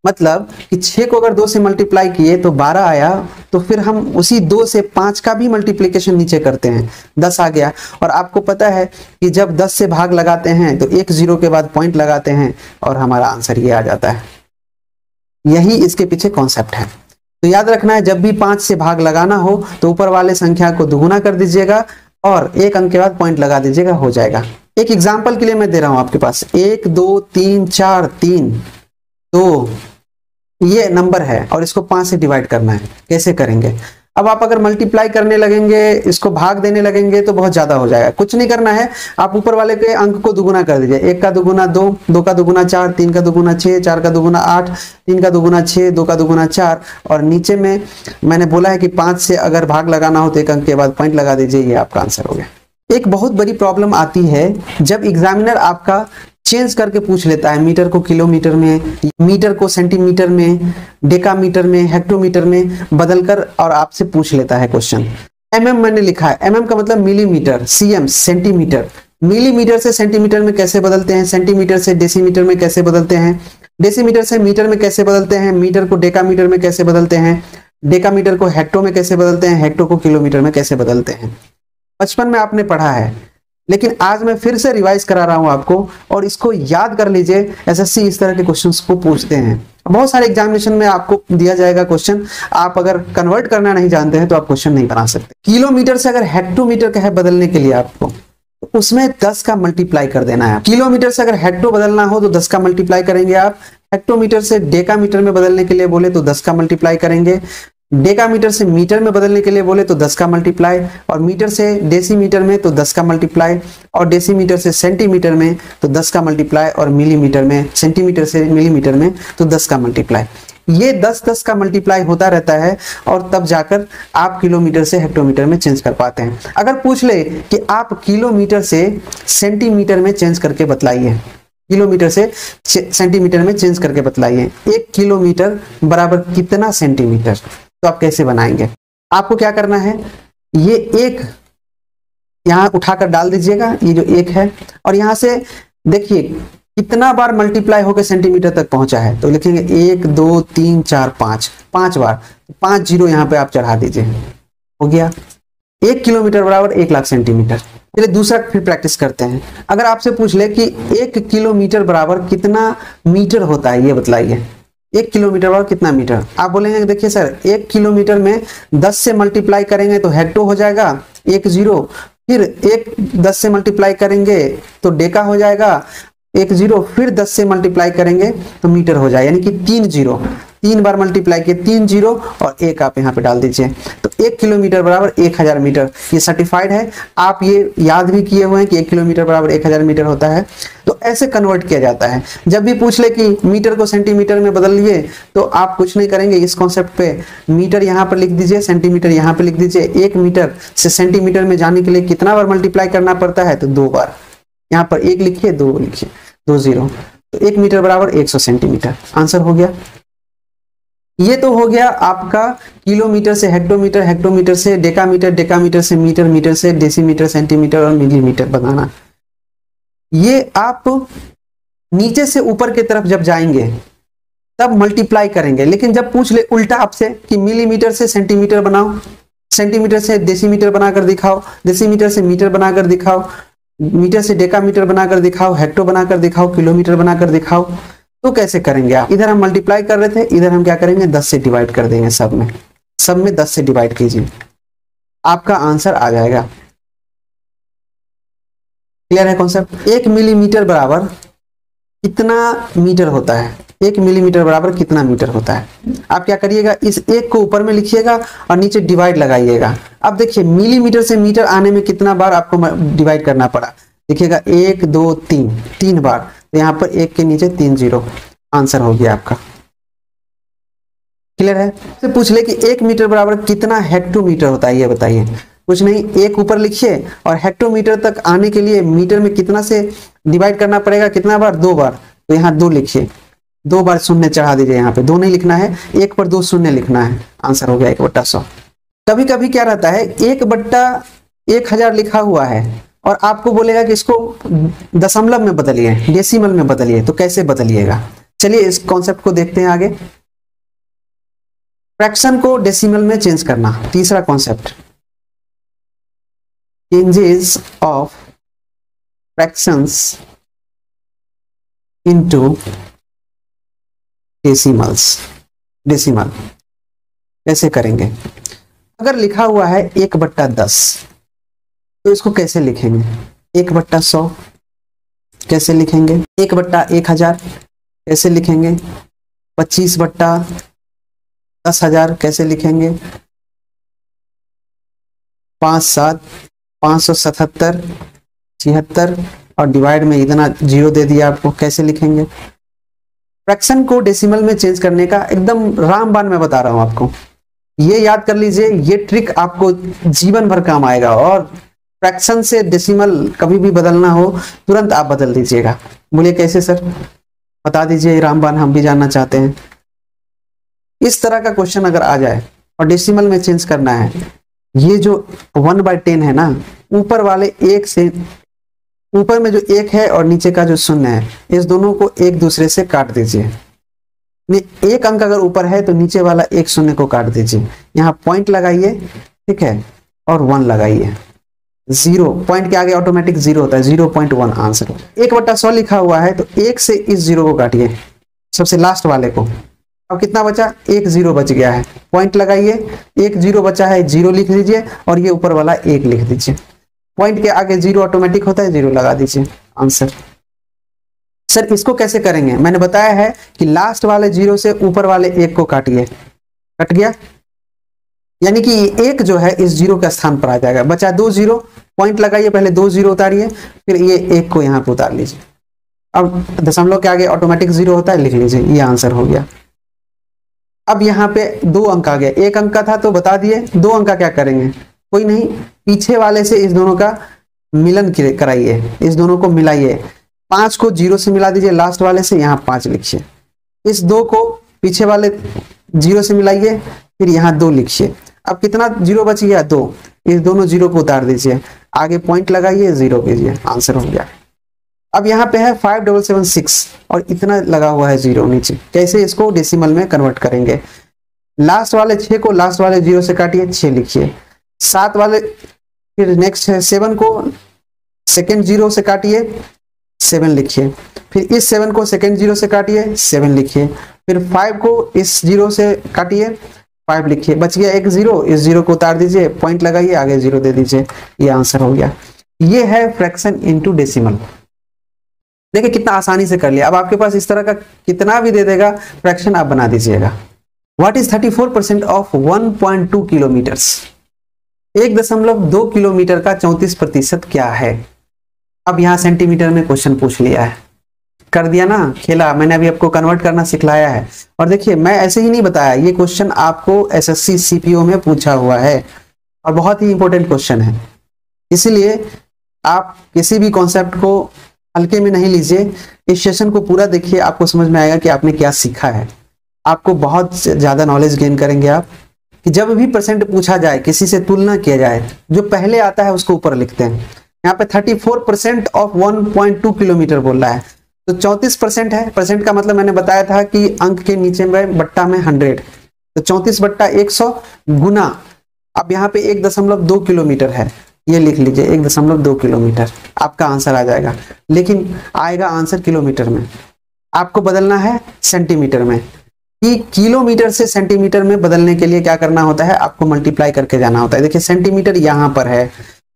मतलब कि 6 को अगर 2 से मल्टीप्लाई किए तो 12 आया, तो फिर हम उसी 2 से 5 का भी मल्टीप्लिकेशन नीचे करते हैं, 10 आ गया। और आपको पता है कि जब 10 से भाग लगाते हैं तो 1 0 के बाद पॉइंट लगाते हैं और हमारा आंसर ये आ जाता है। यही इसके पीछे कॉन्सेप्ट है। तो याद रखना है, जब भी 5 से भाग लगाना हो तो ऊपर वाले संख्या को दुगुना कर दीजिएगा और 1 अंक के बाद पॉइंट लगा दीजिएगा, हो जाएगा। एक एग्जाम्पल के लिए मैं दे रहा हूं आपके पास, 1 2 3 4 3, तो ये नंबर है और इसको 5 से डिवाइड करना है। कैसे करेंगे? अब आप अगर मल्टीप्लाई करने लगेंगे, इसको भाग देने लगेंगे तो बहुत ज्यादा हो जाएगा। कुछ नहीं करना है, आप ऊपर वाले के अंक को दुगुना कर दीजिए। 1 का दुगुना 2, 2 का दुगुना 4, 3 का दुगुना 6, 4 का दुगुना 8, 3 का दुगुना 6, 2 का दुगुना 4, और नीचे में मैंने बोला है कि 5 से अगर भाग लगाना हो तो 1 अंक के बाद पॉइंट लगा दीजिए, ये आपका आंसर हो गया। एक बहुत बड़ी प्रॉब्लम आती है जब एग्जामिनर आपका चेंज करके पूछ लेता है, मीटर को किलोमीटर में, मीटर को सेंटीमीटर में, डेकामीटर में, हेक्टोमीटर में बदलकर और आपसे पूछ लेता है क्वेश्चन। एमएम मैंने लिखा है, एमएम का मतलब मिलीमीटर, सीएम सेंटीमीटर। मिलीमीटर से सेंटीमीटर में कैसे बदलते हैं, सेंटीमीटर से डेसीमीटर में कैसे बदलते हैं, डेसीमीटर से मीटर में कैसे बदलते हैं, मीटर को डेकामीटर में कैसे बदलते हैं, डेकामीटर को हेक्टो में कैसे बदलते हैं, हेक्टो को किलोमीटर में कैसे बदलते हैं। बचपन में आपने पढ़ा है, लेकिन आज मैं फिर से रिवाइज करा रहा हूं आपको, और इसको याद कर लीजिए। एसएससी इस तरह के क्वेश्चंस को पूछते हैं, बहुत सारे एग्जामिनेशन में आपको दिया जाएगा क्वेश्चन। आप अगर कन्वर्ट करना नहीं जानते हैं तो आप क्वेश्चन नहीं बना सकते। किलोमीटर से अगर हेक्टोमीटर का है बदलने के लिए आपको, तो उसमें 10 का मल्टीप्लाई कर देना है। किलोमीटर से अगर हेक्टो बदलना हो तो 10 का मल्टीप्लाई करेंगे आप। हेक्टोमीटर से डेकामीटर में बदलने के लिए बोले तो 10 का मल्टीप्लाई करेंगे। डेकामीटर से मीटर में बदलने के लिए बोले तो 10 का मल्टीप्लाई, और मीटर से डेसीमीटर में तो 10 का मल्टीप्लाई, और डेसीमीटर से सेंटीमीटर में तो 10 का मल्टीप्लाई, और मिलीमीटर में, सेंटीमीटर से मिलीमीटर में तो 10 का मल्टीप्लाई। ये 10-10 का मल्टीप्लाई होता रहता है, और तब जाकर आप किलोमीटर से हेक्टोमीटर में चेंज कर पाते हैं। अगर पूछ ले कि आप किलोमीटर से सेंटीमीटर में चेंज करके बतलाइए, किलोमीटर से सेंटीमीटर में चेंज करके बतलाइए, 1 किलोमीटर बराबर कितना सेंटीमीटर, तो आप कैसे बनाएंगे? आपको क्या करना है, ये 1 यहां उठाकर डाल दीजिएगा, ये जो 1 है, और यहां से देखिए कितना बार मल्टीप्लाई होकर सेंटीमीटर तक पहुंचा है, तो लिखेंगे 1 2 3 4 5, 5 बार, 5 जीरो यहां पे आप चढ़ा दीजिए, हो गया। 1 किलोमीटर बराबर 1 लाख सेंटीमीटर। चलिए दूसरा फिर प्रैक्टिस करते हैं। अगर आपसे पूछ ले कि 1 किलोमीटर बराबर कितना मीटर होता है, ये बतलाइए। 1 किलोमीटर बराबर कितना मीटर? आप बोलेंगे देखिए सर 1 किलोमीटर में 10 से मल्टीप्लाई करेंगे तो हेक्टो हो जाएगा, 1 0, फिर 1 10 से मल्टीप्लाई करेंगे तो डेका हो जाएगा, 1 0, फिर 10 से मल्टीप्लाई करेंगे तो मीटर हो जाए, यानी कि 3 0, 3 बार मल्टीप्लाई किए, 3 0 और 1 आप यहाँ पे डाल दीजिए, तो 1 किलोमीटर बराबर 1000 मीटर। ये सर्टिफाइड है, आप ये याद भी किए हुए हैं कि 1 किलोमीटर बराबर 1000 मीटर होता है। तो ऐसे कन्वर्ट किया जाता है। जब भी पूछ ले कि मीटर को सेंटीमीटर में बदल लिए, तो आप कुछ नहीं करेंगे, इस कॉन्सेप्ट पे मीटर यहाँ पर लिख दीजिए, सेंटीमीटर यहाँ पे लिख दीजिए। 1 मीटर से सेंटीमीटर में जाने के लिए कितना बार मल्टीप्लाई करना पड़ता है, तो 2 बार। यहाँ पर 1 लिखिए, 2 लिखिए, 2 0, तो 1 मीटर बराबर 100 सेंटीमीटर। आंसर हो गया। ये तो हो गया आपका किलोमीटर से हेक्टोमीटर, हेक्टोमीटर से डेकामीटर, डेकामीटर से मीटर, मीटर से डेसीमीटर, सेंटीमीटर और मिलीमीटर बनाना। ये आप नीचे से ऊपर की तरफ जब जाएंगे तब मल्टीप्लाई करेंगे, लेकिन जब पूछ ले उल्टा आपसे कि मिलीमीटर से सेंटीमीटर बनाओ, सेंटीमीटर से डेसीमीटर बनाकर दिखाओ, डेसीमीटर से मीटर बनाकर दिखाओ, मीटर से डेकामीटर बनाकर दिखाओ, हेक्टो बनाकर दिखाओ, किलोमीटर बनाकर दिखाओ, तो कैसे करेंगे आप? इधर हम मल्टीप्लाई कर रहे थे, इधर हम क्या करेंगे, 10 से डिवाइड कर देंगे। सब में 10 से डिवाइड कीजिए, आपका आंसर आ जाएगा। क्लियर है कॉन्सेप्ट? 1 मिलीमीटर बराबर कितना मीटर होता है, 1 मिलीमीटर बराबर कितना मीटर होता है। आप क्या करिएगा, इस 1 को ऊपर में लिखिएगा और नीचे डिवाइड लगाइएगा। अब देखिए मिलीमीटर से मीटर आने में कितना बार आपको डिवाइड करना पड़ा, देखिएगा 1 2 3, 3 बार, तो यहाँ पर 1 के नीचे 3 0, आंसर हो गया आपका। क्लियर है? तो पूछ ले कि 1 मीटर बराबर कितना हेक्टोमीटर होता है, ये बताइए। कुछ नहीं, एक ऊपर लिखिए और हेक्टोमीटर तक आने के लिए मीटर में कितना से डिवाइड करना पड़ेगा, कितना बार, 2 बार, तो यहाँ 2 लिखिए, 2 बार शून्य चढ़ा दीजिए, यहाँ पे 2 नहीं लिखना है, 1 पर 2 शून्य लिखना है, आंसर हो गया 1/100। कभी कभी क्या रहता है 1/1000 लिखा हुआ है और आपको बोलेगा कि इसको दशमलव में बदलिए, डेसिमल में बदलिए, तो कैसे बदलिएगा, चलिए इस कॉन्सेप्ट को देखते हैं आगे। फ्रैक्शन को डेसिमल में चेंज करना, तीसरा concept, changes of fractions into decimal कैसे करेंगे। अगर लिखा हुआ है 1/10 तो इसको कैसे लिखेंगे, 1/100 कैसे लिखेंगे, 1/1000 कैसे लिखेंगे, 25/10,000 कैसे लिखेंगे, 5 7 577 76 और डिवाइड में इतना जीरो दे दिया आपको, कैसे लिखेंगे। फ्रैक्शन को डेसिमल में चेंज करने का एकदम रामबाण मैं बता रहा हूं आपको, ये याद कर लीजिए, ये ट्रिक आपको जीवन भर काम आएगा। और फ्रैक्शन से डेसिमल कभी भी बदलना हो तुरंत आप बदल दीजिएगा। बोलिए कैसे सर, बता दीजिए, रामबाण हम भी जानना चाहते हैं। इस तरह का क्वेश्चन अगर आ जाए और डेसिमल में चेंज करना है, ये जो 1/10 है ना, ऊपर वाले एक से, ऊपर में जो 1 है और नीचे का जो 0 है, इस दोनों को एक दूसरे से काट दीजिए। एक अंक अगर ऊपर है तो नीचे वाला एक 0 को काट दीजिए, यहाँ पॉइंट लगाइए, ठीक है, और 1 लगाइए। 0 पॉइंट के आगे ऑटोमेटिक 0 होता है, 0.1 आंसर। 1/100 लिखा हुआ है तो 1 से इस 0 को काटिए, सबसे लास्ट वाले को। अब कितना बचा, 1 0 बच गया है, पॉइंट लगाइए, 1 0 बचा है, 0 लिख लीजिए और ये ऊपर वाला 1 लिख दीजिए। पॉइंट के आगे 0 ऑटोमेटिक होता है, 0 लगा दीजिए, आंसर। सर इसको कैसे करेंगे, मैंने बताया है कि लास्ट वाले 0 से ऊपर वाले 1 को काटिए, कट गया, यानी कि 1 जो है इस 0 के स्थान पर आ जाएगा। बचा 2 0, पॉइंट लगाइए, पहले 2 0 उतारिए, फिर ये 1 को यहाँ पे उतार लीजिए। अब दशमलव के आगे ऑटोमेटिक 0 होता है, लिख लीजिए, ये आंसर हो गया। अब यहाँ पे 2 अंक आ गया, 1 अंक का था तो बता दिए, 2 अंक का क्या करेंगे, कोई नहीं, पीछे वाले से इस दोनों का मिलन कराइए, इस दोनों को मिलाइए। 5 को 0 से मिला दीजिए, लास्ट वाले से, यहाँ 5 लिखिए। इस 2 को पीछे वाले 0 से मिलाइए, फिर यहाँ 2 लिखिए। अब कितना 0 बच गया, 2, इस दोनों 0 को उतार दीजिए, आगे पॉइंट लगाइए, 0 कीजिए, आंसर हो गया। अब यहाँ पे है 5776 और इतना लगा हुआ है 0 नीचे, कैसे इसको डेसिमल में कन्वर्ट करेंगे। लास्ट वाले 6 को लास्ट वाले 0 से काटिए, 6 लिखिए। 7 वाले, फिर नेक्स्ट है 7 को सेकंड 0 से काटिए, 7 लिखिए। फिर इस 7 को सेकंड 0 से काटिए, 7 लिखिए। फिर 5 को इस 0 से काटिए, 5 लिखिए। बच गया एक 0, इस 0 को उतार दीजिए, पॉइंट लगाइए, आगे 0 दे दीजिए, ये आंसर हो गया। ये है फ्रैक्शन इनटू डेसिमल। देखिए कितना आसानी से कर लिया। अब आपके पास इस तरह का कितना भी दे देगा, फ्रैक्शन आप बना दीजिएगा। What is 34% of 1.2 kilometres, 1.2 kilometre का 34% क्या है। अब यहाँ सेंटीमीटर में क्वेश्चन पूछ लिया है, कर दिया ना खेला, मैंने अभी आपको कन्वर्ट करना सिखलाया है। और देखिए मैं ऐसे ही नहीं बताया, ये क्वेश्चन आपको एसएससी सीपीओ में पूछा हुआ है और बहुत ही इंपॉर्टेंट क्वेश्चन है, इसलिए आप किसी भी कॉन्सेप्ट को हल्के में नहीं लीजिए। इस सेशन को पूरा देखिए, आपको समझ में आएगा कि आपने क्या सीखा है। आपको बहुत ज्यादा नॉलेज गेन करेंगे आप, कि जब भी परसेंट पूछा जाए, किसी से तुलना किया जाए, जो पहले आता है उसको ऊपर लिखते हैं। यहाँ पे 34% ऑफ 1.2 किलोमीटर बोल रहा है, तो 34% है। परसेंट का मतलब मैंने बताया था कि अंक के नीचे में बट्टा में 100, तो 34/100 गुना, अब यहाँ पे 1.2 किलोमीटर है, ये लिख लीजिए 1.2 किलोमीटर, आपका आंसर आ जाएगा। लेकिन आएगा आंसर किलोमीटर में, आपको बदलना है सेंटीमीटर में। कि किलोमीटर से सेंटीमीटर में बदलने के लिए क्या करना होता है, आपको मल्टीप्लाई करके जाना होता है। देखिए सेंटीमीटर यहाँ पर है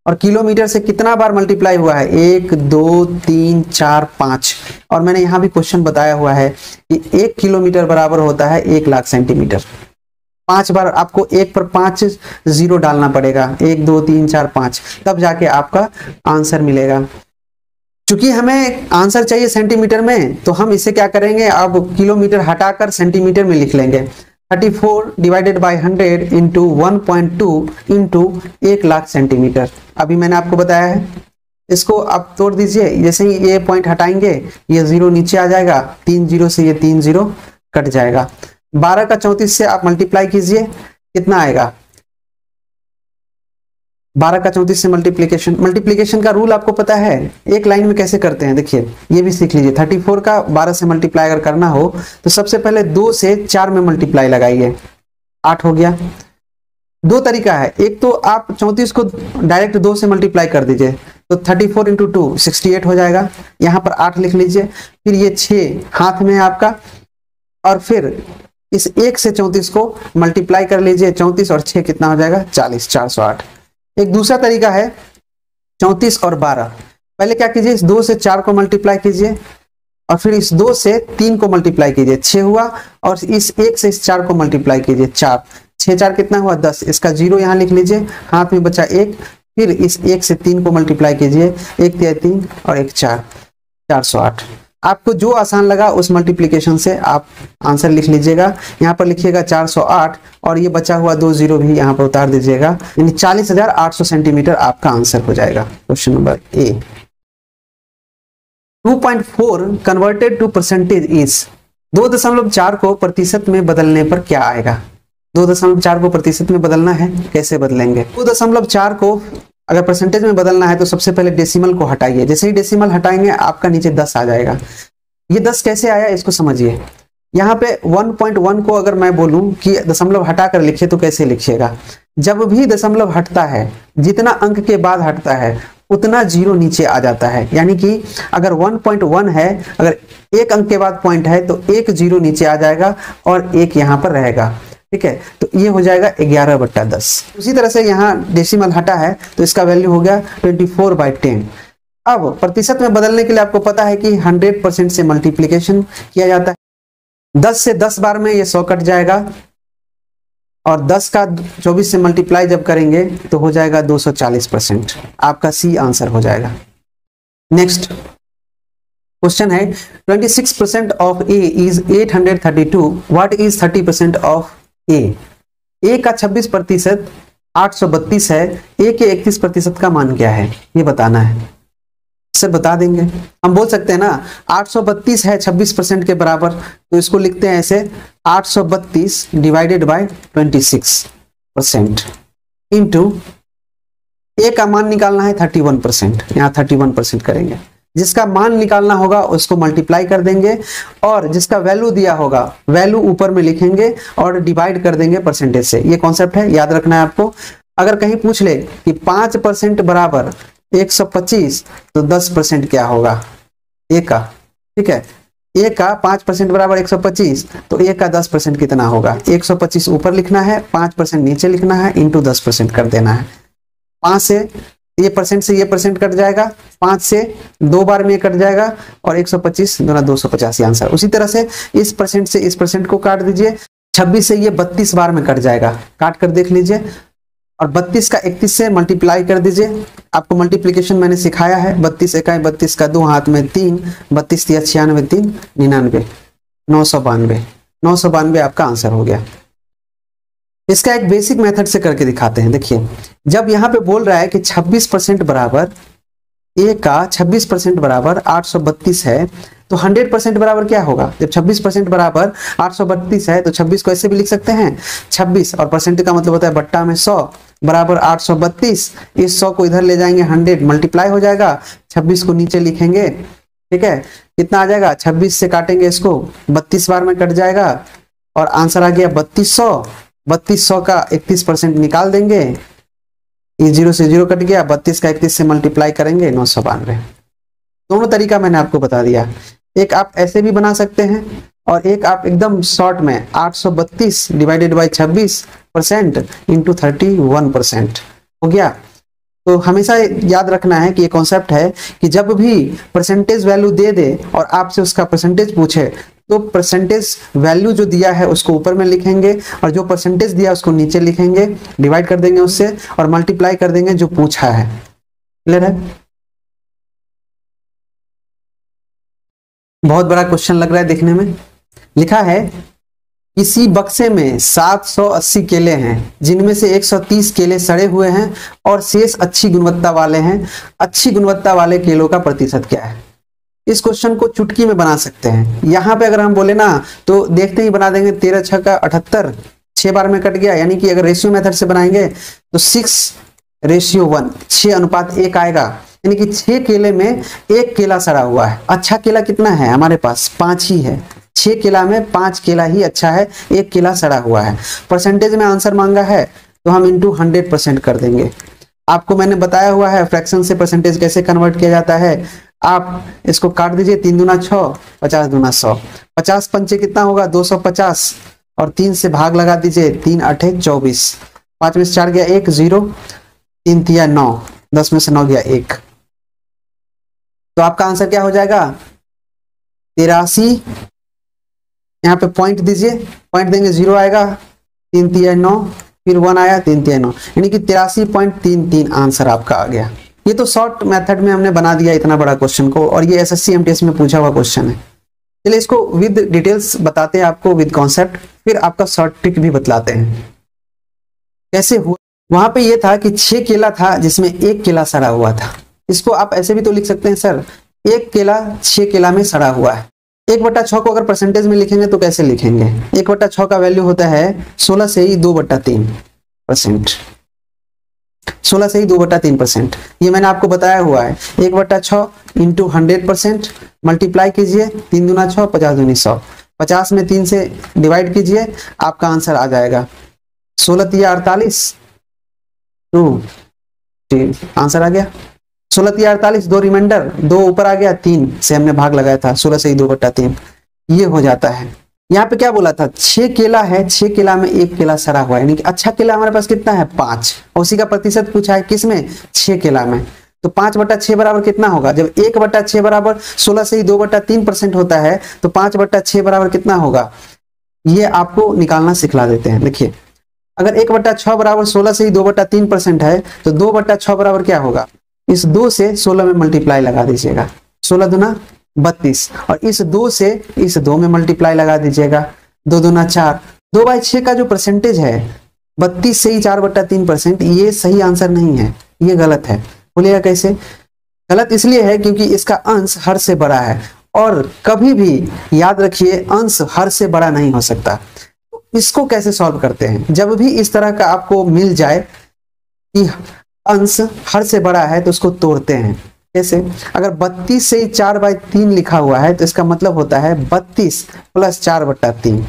और किलोमीटर से कितना बार मल्टीप्लाई हुआ है, 1 2 3 4 5, और मैंने यहाँ भी क्वेश्चन बताया हुआ है कि 1 किलोमीटर बराबर होता है 1 लाख सेंटीमीटर। 5 बार आपको 1 पर 5 0 डालना पड़ेगा, 1 2 3 4 5, तब जाके आपका आंसर मिलेगा। चूंकि हमें आंसर चाहिए सेंटीमीटर में, तो हम इसे क्या करेंगे, अब किलोमीटर हटाकर सेंटीमीटर में लिख लेंगे। 34 divided by 100 into 1.2 into 1,00,000 centimetre. अभी मैंने आपको बताया है, इसको आप तोड़ दीजिए, जैसे ही ये पॉइंट हटाएंगे ये 0 नीचे आ जाएगा, 3 0 से ये 3 0 कट जाएगा। 12 का 34 से आप मल्टीप्लाई कीजिए, कितना आएगा? 12 का 34 से मल्टीप्लीकेशन का रूल आपको पता है, एक लाइन में कैसे करते हैं, देखिए ये भी सीख लीजिए। 34 का 12 से मल्टीप्लाई अगर करना हो तो सबसे पहले 2 से 4 में मल्टीप्लाई लगाइए, 8 हो गया। दो तरीका है, एक तो आप 34 को डायरेक्ट 2 से मल्टीप्लाई कर दीजिए, तो 34 इंटू 2 68 हो जाएगा, यहाँ पर 8 लिख लीजिए, फिर ये 6 हाथ में है आपका, और फिर इस 1 से 34 को मल्टीप्लाई कर लीजिए, 34 और 6 कितना हो जाएगा? 40, 408। एक दूसरा तरीका है 34 और 12, पहले क्या कीजिए, इस 2 से 4 को मल्टीप्लाई कीजिए और फिर इस 2 से 3 को मल्टीप्लाई कीजिए, 6 हुआ, और इस 1 से इस 4 को मल्टीप्लाई कीजिए, 4, 6 4 कितना हुआ? 10। इसका 0 यहाँ लिख लीजिए, हाथ में बचा 1, फिर इस 1 से 3 को मल्टीप्लाई कीजिए, 1 3 3 और 1 4, 408। आपको जो आसान लगा उस मल्टीप्लिकेशन से आप आंसर लिख लीजिएगा। यहाँ पर लिखिएगा 408 और ये बचा हुआ 2 0 भी यहाँ पर उतार दीजिएगा, यानी 40,800 सेंटीमीटर आपका आंसर हो जाएगा। Question number A. 2.4 converted to percentage is, 2.4 को प्रतिशत में बदलने पर क्या आएगा? 2.4 को प्रतिशत में बदलना है, कैसे बदलेंगे? 2.4 को अगर परसेंटेज में बदलना है तो सबसे पहले डेसिमल को हटाइए, जैसे ही डेसिमल हटाएंगे आपका नीचे 10 आ जाएगा। ये 10 कैसे आया इसको समझिए। यहाँ पे 1.1 को अगर मैं बोलूं कि दशमलव हटा कर लिखिए तो कैसे लिखिएगा? जब भी दशमलव हटता है, जितना अंक के बाद हटता है उतना 0 नीचे आ जाता है, यानी कि अगर 1.1 है, अगर एक अंक के बाद पॉइंट है तो एक 0 नीचे आ जाएगा और एक यहाँ पर रहेगा, ठीक है? तो ये हो जाएगा 11/10। उसी तरह से यहाँ डेसिमल हटा है तो इसका वैल्यू हो गया 24/10। अब प्रतिशत में बदलने के लिए आपको पता है कि 100% से मल्टीप्लिकेशन किया जाता है। 10 से 10 बार में ये 100 कट जाएगा और 10 का 24 से मल्टीप्लाई जब करेंगे तो हो जाएगा 240%। आपका सी आंसर हो जाएगा। नेक्स्ट क्वेश्चन है 26% of A is 832, what is 30% of A का 26% 832 है, ए के 31% का मान क्या है ये बताना है। सर बता देंगे, हम बोल सकते हैं ना 832 है 26% के बराबर, तो इसको लिखते हैं ऐसे 832 डिवाइडेड बाय 26% इंटू ए का मान निकालना है 31%, यहाँ 31% करेंगे, जिसका मान निकालना होगा उसको मल्टीप्लाई कर देंगे और जिसका वैल्यू दिया होगा वैल्यू ऊपर में लिखेंगे और डिवाइड कर देंगे परसेंटेज से। ये कॉन्सेप्ट है, याद रखना है आपको। अगर कहीं पूछ ले कि 5% बराबर 125 तो 10% क्या होगा ए का, ठीक है? ए का 5% बराबर 125 तो ए का 10% कितना होगा? 125 ऊपर लिखना है, 5% नीचे लिखना है, इंटू 10% कर देना है। 5 से ये परसेंट से ये परसेंट कट जाएगा, 5 से 2 बार में कट जाएगा और 125 दूना 285 आंसर। उसी तरह से इस परसेंट से इस परसेंट को काट दीजिए, 26 से ये 32 बार में कट जाएगा, काट कर देख लीजिए, और 32 का 31 से मल्टीप्लाई कर दीजिए। आपको मल्टीप्लिकेशन मैंने सिखाया है, 32 इकाई 32 का 2 हाथ में 3, 32 3 96 3 99 992, 992 आपका आंसर हो गया। इसका एक बेसिक मेथड से करके दिखाते हैं। देखिए जब यहाँ पे बोल रहा है कि 26% बराबर ए का 26% बराबर 832 है तो 100% बराबर क्या होगा? जब 26% बराबर 832 है तो 26 को ऐसे भी लिख सकते हैं 26 और परसेंट का मतलब होता है बट्टा में 100 बराबर 832। इस 100 को इधर ले जाएंगे, 100 मल्टीप्लाई हो जाएगा, 26 को नीचे लिखेंगे, ठीक है? कितना आ जाएगा? 26 से काटेंगे इसको 32 बार में कट जाएगा और आंसर आ गया 3200। 3200 का 31% निकाल देंगे, ये 0 से 0 कट गया, 32 का 31 से मल्टीप्लाई करेंगे 992। दोनों तरीका मैंने आपको बता दिया, एक आप ऐसे भी बना सकते हैं और एक आप एकदम शॉर्ट में 832 डिवाइडेड बाई 26% इंटू 31% हो गया। तो हमेशा याद रखना है कि ये कॉन्सेप्ट है कि जब भी परसेंटेज वैल्यू दे दे और आपसे उसका परसेंटेज पूछे तो परसेंटेज वैल्यू जो दिया है उसको ऊपर में लिखेंगे और जो परसेंटेज दिया उसको नीचे लिखेंगे, डिवाइड कर देंगे उससे और मल्टीप्लाई कर देंगे जो पूछा है। क्लियर है? बहुत बड़ा क्वेश्चन लग रहा है देखने में। लिखा है किसी बक्से में 780 केले हैं जिनमें से 130 केले सड़े हुए हैं और शेष अच्छी गुणवत्ता वाले हैं, अच्छी गुणवत्ता वाले केलों का प्रतिशत क्या है। इस क्वेश्चन को चुटकी में बना सकते हैं। यहाँ पे अगर हम बोले ना तो देखते ही बना देंगे, 13 6 का 78, 6 बार में कट गया। यानी कि अगर रेशियो मेथड से बनाएंगे तो 6:1, 6:1 आएगा। यानी कि 6 केले में 1 केला सड़ा हुआ है। अच्छा केला कितना है हमारे पास? 5 ही है। 6 केला में 5 केला ही अच्छा है, 1 केला सड़ा हुआ है। परसेंटेज में आंसर मांगा है तो हम इंटू 100% कर देंगे। आपको मैंने बताया हुआ है फ्रैक्शन से परसेंटेज कैसे कन्वर्ट किया जाता है। आप इसको काट दीजिए, 3 दूना 6, 50 दूना 100, 50 पंचे कितना होगा? 250, और 3 से भाग लगा दीजिए, 3 8 24, 5 में से 4 गया 1, 0, 3 तिया 9, 10 में से 9 गया 1। तो आपका आंसर क्या हो जाएगा? 83। यहाँ पे पॉइंट दीजिए, पॉइंट देंगे 0 आएगा, 3 तिया 9, फिर 1 आया, 3 तिया 9, यानी कि 83.33 आंसर आपका आ गया। ये तो शॉर्ट मेथड में हमने बना दिया इतना बड़ा क्वेश्चन को, और ये एसएससी एमटीएस में पूछा हुआ क्वेश्चन है। चलिए इसको विद डिटेल्स बताते हैं आपको, विद कॉन्सेप्ट, फिर आपका शॉर्ट ट्रिक भी बतलाते हैं कैसे हुआ। वहां पे ये था कि 6 केला था जिसमें 1 केला सड़ा हुआ था। इसको आप ऐसे भी तो लिख सकते हैं सर, 1 केला 6 केला में सड़ा हुआ है। 1/6 को अगर परसेंटेज में लिखेंगे तो कैसे लिखेंगे? 1/6 का वैल्यू होता है 16 से ही 2/3%। 16 से ही 2/3%। ये मैंने आपको बताया हुआ है। 1/6 इंटू 100% मल्टीप्लाई कीजिए, 3 दूना 6, 50 दूनी 100, 50 में 3 से डिवाइड कीजिए, आपका आंसर आ जाएगा 16 तिया 48, 2 आंसर आ गया। 16 तिया 48, 2 रिमाइंडर, 2 ऊपर आ गया, 3 से हमने भाग लगाया था, 16 से ही 2/3 ये हो जाता है। यहाँ पे क्या बोला था? 6 केला है, 6 केला में 1 केला सड़ा हुआ है, यानी कि अच्छा केला हमारे पास कितना है? 5, और उसी का प्रतिशत पूछा है किसमें? 6 केला में। तो 5/6 बराबर कितना होगा? जब 1/6 बराबर 16 से ही 2/3% होता है तो 5/6 बराबर कितना होगा? ये आपको निकालना सिखला देते हैं। देखिए, अगर 1/6 बराबर 16 से ही 2/3% है तो 2/6 बराबर क्या होगा? इस 2 से 16 में मल्टीप्लाई लगा दीजिएगा, 16 दूना 32, और इस 2 से इस 2 में मल्टीप्लाई लगा दीजिएगा, 2 दूना 4। 2/6 का जो परसेंटेज है 32 से ही 4/3%, ये सही आंसर नहीं है, ये गलत है। बोलिएगा कैसे? गलत इसलिए है क्योंकि इसका अंश हर से बड़ा है, और कभी भी याद रखिए अंश हर से बड़ा नहीं हो सकता। तो इसको कैसे सॉल्व करते हैं? जब भी इस तरह का आपको मिल जाए कि अंश हर से बड़ा है तो उसको तोड़ते हैं। कैसे? अगर 32 से 4/3 लिखा हुआ है तो इसका मतलब होता है 32 + 4/3।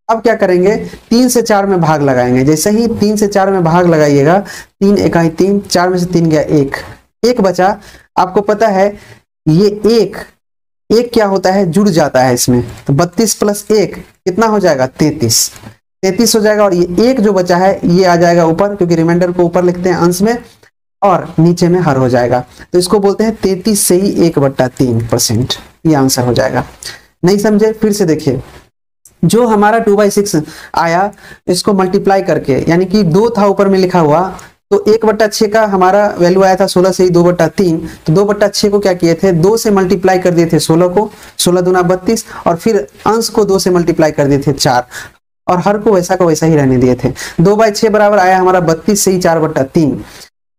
अब क्या करेंगे? 3 से 4 में भाग लगाएंगे। जैसे ही 3 से 4 में भाग लगाइएगा, 3 एकाई 3, 4 में से 3 गया 1, 1 बचा। आपको पता है ये 1 क्या होता है? जुड़ जाता है इसमें, तो 32 + 1 कितना हो जाएगा? 33 हो जाएगा, और ये 1 जो बचा है ये आ जाएगा ऊपर, क्योंकि रिमाइंडर को ऊपर लिखते हैं अंश में, और नीचे में हर हो जाएगा। तो इसको बोलते हैं 33 से ही 1/3%, ये आंसर हो जाएगा। नहीं समझे? फिर से देखिए, जो हमारा 2/6 आया इसको मल्टीप्लाई करके, यानी कि 2 था ऊपर में लिखा हुआ, तो 1/6 का हमारा वैल्यू आया था 16 से ही 2/3, तो 2/6 को क्या किए थे? 2 से मल्टीप्लाई कर दिए थे 16 को, 16 दूना 32, और फिर अंश को 2 से मल्टीप्लाई कर दिए थे 4, और हर को वैसा का वैसा ही रहने दिए थे। 2/6 बराबर आया हमारा 32 से ही 4/3।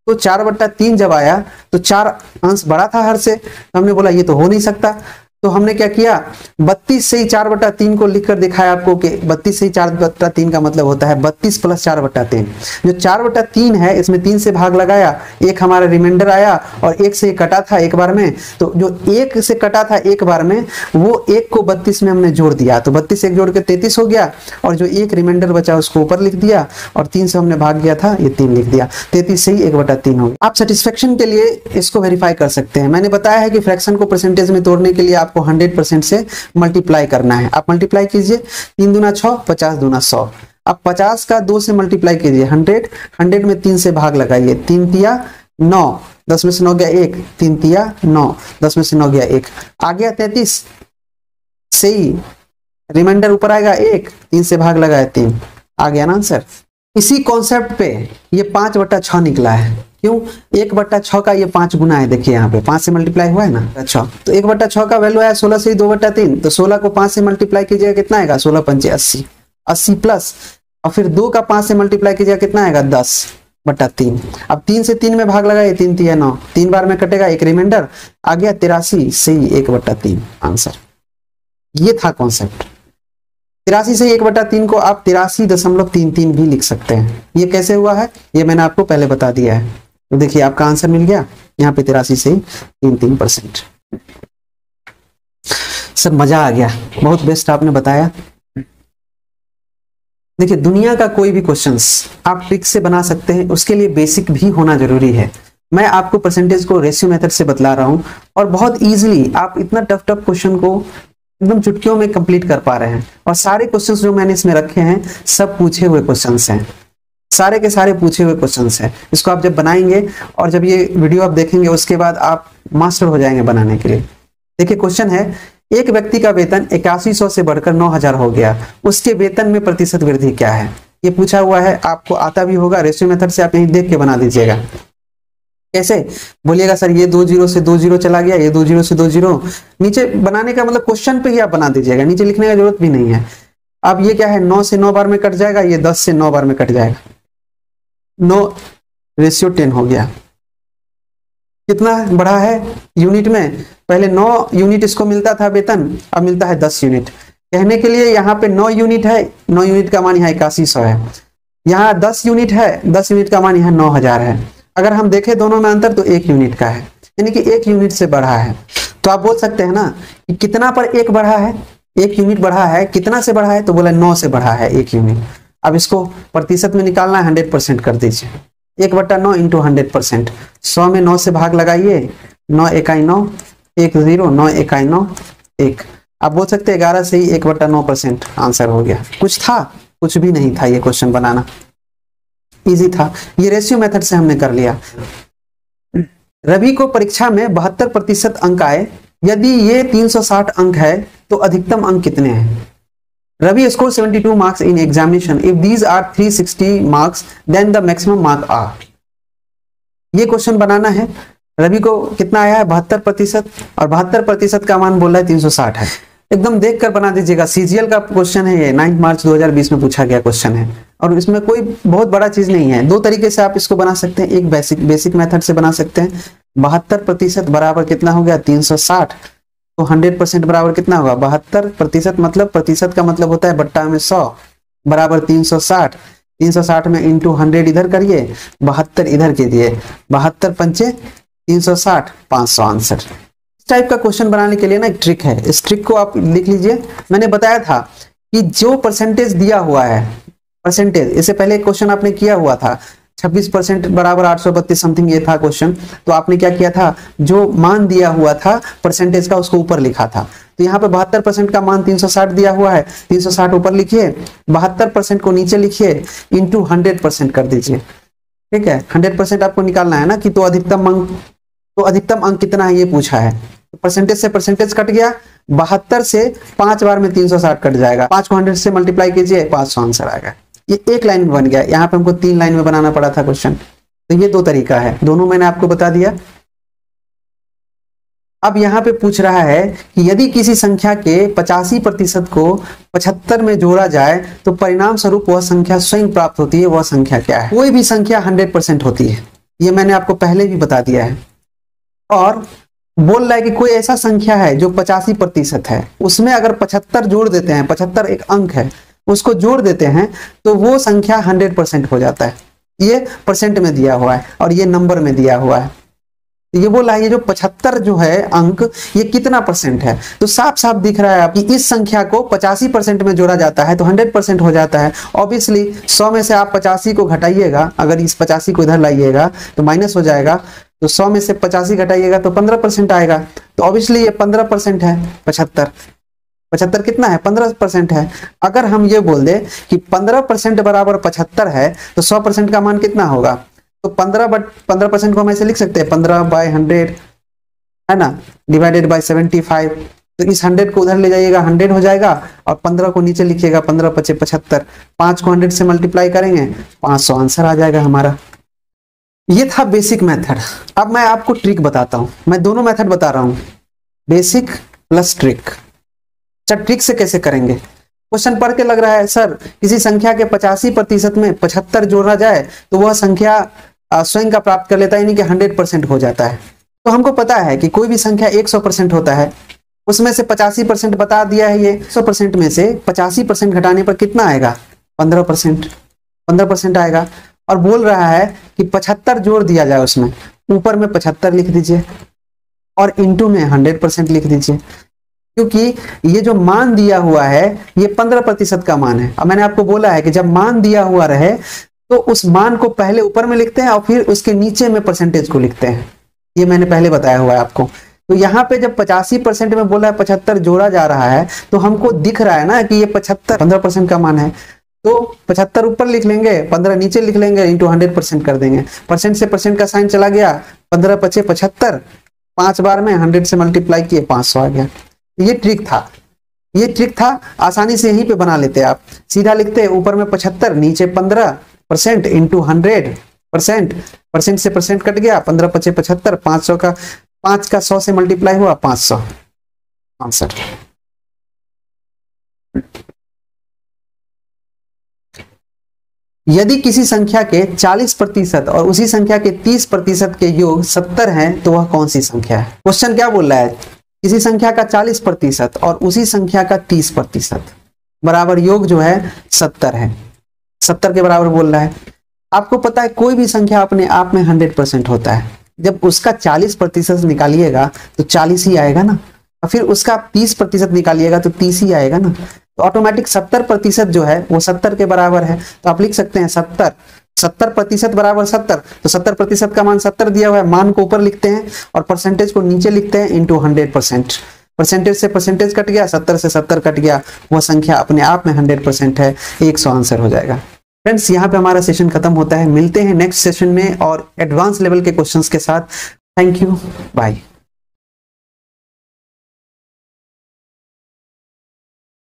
तो 4/3 जब आया तो 4 अंश बड़ा था हर से, तो हमने बोला ये तो हो नहीं सकता। तो हमने क्या किया? 32 से ही 4/3 को लिखकर दिखाया आपको कि 32 से ही 4/3 का मतलब होता है 32 + 4/3। जो 4/3 है इसमें 3 से भाग लगाया, 1 हमारा रिमाइंडर आया, और 1 से कटा था एक बार में, तो जो 1 से कटा था एक बार में वो 1 को 32 में हमने जोड़ दिया, तो 32 1 जोड़ के 33 हो गया, और जो 1 रिमाइंडर बचा उसको ऊपर लिख दिया, और 3 से हमने भाग गया था, ये 3 लिख दिया, 33 से ही 1/3 हो गया। आप सेटिस्फेक्शन के लिए इसको वेरीफाई कर सकते हैं। मैंने बताया है कि फ्रैक्शन को परसेंटेज में तोड़ने के लिए आपको 100% से मल्टीप्लाई करना है। आप मल्टीप्लाई कीजिए, 3 दूना 6, 50 दूना 100। अब 50 का 2 से मल्टीप्लाई कीजिए, 100 में 3 से भाग लगाइए, 3 तिया 9, 10 में से 9 गया 1, 3 तिया 9, 10 में से 9 गया 1, आ गया 33 से ही रिमाइंडर ऊपर आएगा 1, 3 से भाग लगाया 3, आ गया ना आंसर। इसी कॉन्सेप्ट पे ये 5/6 निकला है। क्यों? 1/6 का ये 5 गुना है। देखिए यहाँ पे 5 से मल्टीप्लाई हुआ है ना, अच्छा, तो 1/6 का वैल्यू है 16 से ही 2/3, तो 16 को 5 से मल्टीप्लाई कीजिएगा, कितना आएगा? 16 × 5 = 80। 80 प्लस, और फिर 2 का 5 से मल्टीप्लाई कीजिएगा, कितना आएगा 10/3। अब 3 से 3 में भाग लगाइए, 3 3 9, 3 बार में कटेगा, एक रिमाइंडर आ गया 83 से 1/3 आंसर। ये था कॉन्सेप्ट। 83 से 1/3 को आप 83.33 भी लिख सकते हैं। ये कैसे हुआ है ये मैंने आपको पहले बता दिया है। तो देखिए आपका आंसर मिल गया यहाँ पे 83 से 33%। सर मजा आ गया, बहुत बेस्ट आपने बताया। देखिए दुनिया का कोई भी क्वेश्चंस आप ट्रिक से बना सकते हैं, उसके लिए बेसिक भी होना जरूरी है। मैं आपको परसेंटेज को रेशियो मेथड से बतला रहा हूं और बहुत इजीली आप इतना टफ क्वेश्चन को एकदम चुटकियों में कंप्लीट कर पा रहे हैं। और सारे क्वेश्चंस जो मैंने इसमें रखे हैं सब पूछे हुए क्वेश्चंस हैं, सारे के सारे पूछे हुए क्वेश्चंस हैं। इसको आप जब बनाएंगे और जब ये वीडियो आप देखेंगे उसके बाद आप मास्टर हो जाएंगे बनाने के लिए। देखिए क्वेश्चन है, एक व्यक्ति का वेतन 8100 से बढ़कर 9000 हो गया, उसके वेतन में प्रतिशत वृद्धि क्या है? ये पूछा हुआ है, आपको आता भी होगा। रेशियो मेथड से आप यहीं देख के बना दीजिएगा। कैसे बोलिएगा सर, ये 2 0 से 2 0 चला गया, ये 2 0 से 2 0। नीचे बनाने का मतलब क्वेश्चन पे ही आप बना दीजिएगा, नीचे लिखने का जरूरत भी नहीं है। अब ये क्या है, 9 से 9 बार में कट जाएगा, ये 10 से 9 बार में कट जाएगा, 9 रेशियो 10 हो गया। कितना बढ़ा है यूनिट में? पहले 9 यूनिट इसको मिलता था वेतन, अब मिलता है 10 यूनिट। कहने के लिए यहाँ पे 9 यूनिट है, 9 यूनिट का मान यहाँ 8100 है। यहाँ 10 यूनिट है, 10 यूनिट का मान यहाँ 9000 है। अगर हम देखें दोनों में अंतर तो 1 यूनिट का है, यानी कि 1 यूनिट से बढ़ा है। तो आप बोल सकते हैं ना कि कितना पर 1 बढ़ा है, 1 यूनिट बढ़ा है, कितना से बढ़ा है? तो बोला 9 से बढ़ा है 1 यूनिट। अब इसको प्रतिशत में निकालना है, 100% कर दीजिए। 1/9 इंटू 100%, 100 में 9 से भाग लगाइए, 9 इकाई 9, 1 0, 9 इकाई 9 1। आप बोल सकते हैं 11 से ही 1/9% आंसर हो गया। कुछ था? कुछ भी नहीं था। ये क्वेश्चन बनाना इजी था, ये रेशियो मेथड से हमने कर लिया। रवि को परीक्षा में 72% अंक आए, यदि ये 360 अंक है तो अधिकतम अंक कितने हैं? Ravi score 72 marks in examination, if these are 360 marks then the maximum mark are. ये क्वेश्चन बनाना है। रवि को कितना आया है? 72%, और 72% का मान बोल रहा है 360 है। एकदम देख कर बना दीजिएगा। सीजीएल का क्वेश्चन है ये, 9 मार्च 2020 में पूछा गया क्वेश्चन है, और इसमें कोई बहुत बड़ा चीज नहीं है। 2 तरीके से आप इसको बना सकते हैं। एक बेसिक मेथड से बना सकते हैं। 72% बराबर कितना हो गया? 360। तो 100% बराबर कितना होगा? 72% मतलब प्रतिशत का मतलब होता है बट्टा में 100 बराबर 360। 360 में इंटू 100 इधर करिए, 72 इधर कीजिए, 72 पंचे 360, 500 आंसर। इस टाइप का क्वेश्चन बनाने के लिए ना एक ट्रिक है, इस ट्रिक को आप लिख लीजिए। मैंने बताया था कि जो परसेंटेज दिया हुआ है, परसेंटेज, इससे पहले एक क्वेश्चन आपने किया हुआ था 26% बराबर 832 समथिंग, ये था क्वेश्चन। तो आपने क्या किया था, जो मान दिया हुआ था परसेंटेज का उसको ऊपर लिखा था। तो यहाँ पे 72% का मान 360 दिया हुआ है, 360 ऊपर लिखिए, 72% को नीचे लिखिए, इंटू 100% कर दीजिए। ठीक है, 100% आपको निकालना है ना कि तो अधिकतम अंक कितना है ये पूछा है। तो परसेंटेज से परसेंटेज कट गया, 72 से 5 बार में 360 कट जाएगा, 5 को 100 से मल्टीप्लाई कीजिए, 500 आंसर आएगा। ये एक लाइन में बन गया। यहाँ पे हमको 3 लाइन में बनाना पड़ा था क्वेश्चन। तो ये 2 तरीका है, दोनों मैंने आपको बता दिया। अब यहाँ पे पूछ रहा है कि यदि किसी संख्या के 85% को 75 में जोड़ा जाए तो परिणाम स्वरूप वह संख्या स्वयं प्राप्त होती है, वह संख्या क्या है? कोई भी संख्या 100% होती है, ये मैंने आपको पहले भी बता दिया है। और बोल रहा है कि कोई ऐसा संख्या है जो 85% है, उसमें अगर 75 जोड़ देते हैं, 75 एक अंक है, उसको जोड़ देते हैं तो वो संख्या 100% हो जाता है। ये परसेंट में दिया हुआ है और ये नंबर में दिया हुआ है। ये बोला है ये जो 75 जो है अंक, ये कितना परसेंट है? तो साफ साफ दिख रहा है कि इस संख्या को 85% में जोड़ा जाता है तो 100% हो जाता है। ऑब्वियसली 100 में से आप 85 को घटाइएगा, अगर इस 85 को इधर लाइएगा तो माइनस हो जाएगा। तो 100 में से 85 घटाइएगा तो 15% आएगा। तो ऑब्वियसली ये 15% है। 75 कितना है? 15% है। अगर हम ये बोल दे कि 15% बराबर 75 है तो 100% का मान कितना होगा? तो 15% को हम ऐसे लिख सकते हैं 15/100 है ना, डिवाइडेड बाय 75। तो इस 100 को उधर ले जाइएगा, 100 हो जाएगा, और 15 को नीचे लिखिएगा, 15 × 5 = 75। 5 को 100 से मल्टीप्लाई करेंगे, 500 आंसर आ जाएगा हमारा। ये था बेसिक मेथड। अब मैं आपको ट्रिक बताता हूं। मैं दोनों मेथड बता रहा हूं, बेसिक प्लस ट्रिक। अच्छा, ट्रिक से कैसे करेंगे? क्वेश्चन पढ़ के लग रहा है सर किसी संख्या के 85% में 75 जोड़ा जाए तो वह संख्या स्वयं का प्राप्त कर लेता है, यानी कि 100% हो जाता है। तो हमको पता है कि कोई भी संख्या 100% होता है, उसमें से 85% बता दिया है। ये 100% में से 85% घटाने पर कितना आएगा? 15% आएगा। और बोल रहा है कि 75 जोड़ दिया जाए उसमें, ऊपर में 75 लिख दीजिए और इंटू में 100% लिख दीजिए, क्योंकि ये जो मान दिया हुआ है ये 15% का मान है। अब मैंने आपको बोला है कि जब मान दिया हुआ रहे तो उस मान को पहले ऊपर में लिखते हैं और फिर उसके नीचे में परसेंटेज को लिखते हैं। ये मैंने पहले बताया हुआ है आपको। तो यहाँ पे जब 85% में बोला है 75 जोड़ा जा रहा है तो हमको दिख रहा है ना कि ये 75 15% का मान है, तो 75 ऊपर लिख लेंगे, 15 नीचे लिख लेंगे, इंटू 100% कर देंगे। परसेंट से परसेंट का साइन चला गया, 15 पचे 75, 5 बार में 100 से मल्टीप्लाई किए 500 आ गया। ये ट्रिक था, आसानी से यहीं पे बना लेते आप। सीधा लिखते ऊपर में 75 नीचे 15% इंटू 100%, परसेंट से परसेंट कट गया, 15 पचे 75, 500 का 5 का 100 से मल्टीप्लाई हुआ 500 आंसर। यदि किसी संख्या के 40% और उसी संख्या के 30% के योग 70 हैं तो वह कौन सी संख्या है? क्वेश्चन क्या बोल रहा है? किसी संख्या का 40% और उसी संख्या का 30% बराबर योग जो है 70 है, 70 के बराबर बोल रहा है। आपको पता है कोई भी संख्या अपने आप में 100% होता है। जब उसका 40% निकालिएगा तो 40 ही आएगा ना, और फिर उसका 30% निकालिएगा तो 30 ही आएगा ना। तो ऑटोमेटिक 70% जो है वो 70 के बराबर है। तो आप लिख सकते हैं 70% बराबर 70, तो 70% का मान 70 दिया हुआ है, मान को ऊपर लिखते हैं और परसेंटेज को नीचे लिखते हैं इंटू 100%। परसेंटेज से परसेंटेज कट गया, 70 से 70 कट गया, वह संख्या अपने आप में 100% है, 100 आंसर हो जाएगा। फ्रेंड्स, यहाँ पे हमारा सेशन खत्म होता है। मिलते हैं नेक्स्ट सेशन में और एडवांस लेवल के क्वेश्चंस के साथ। Thank you, bye.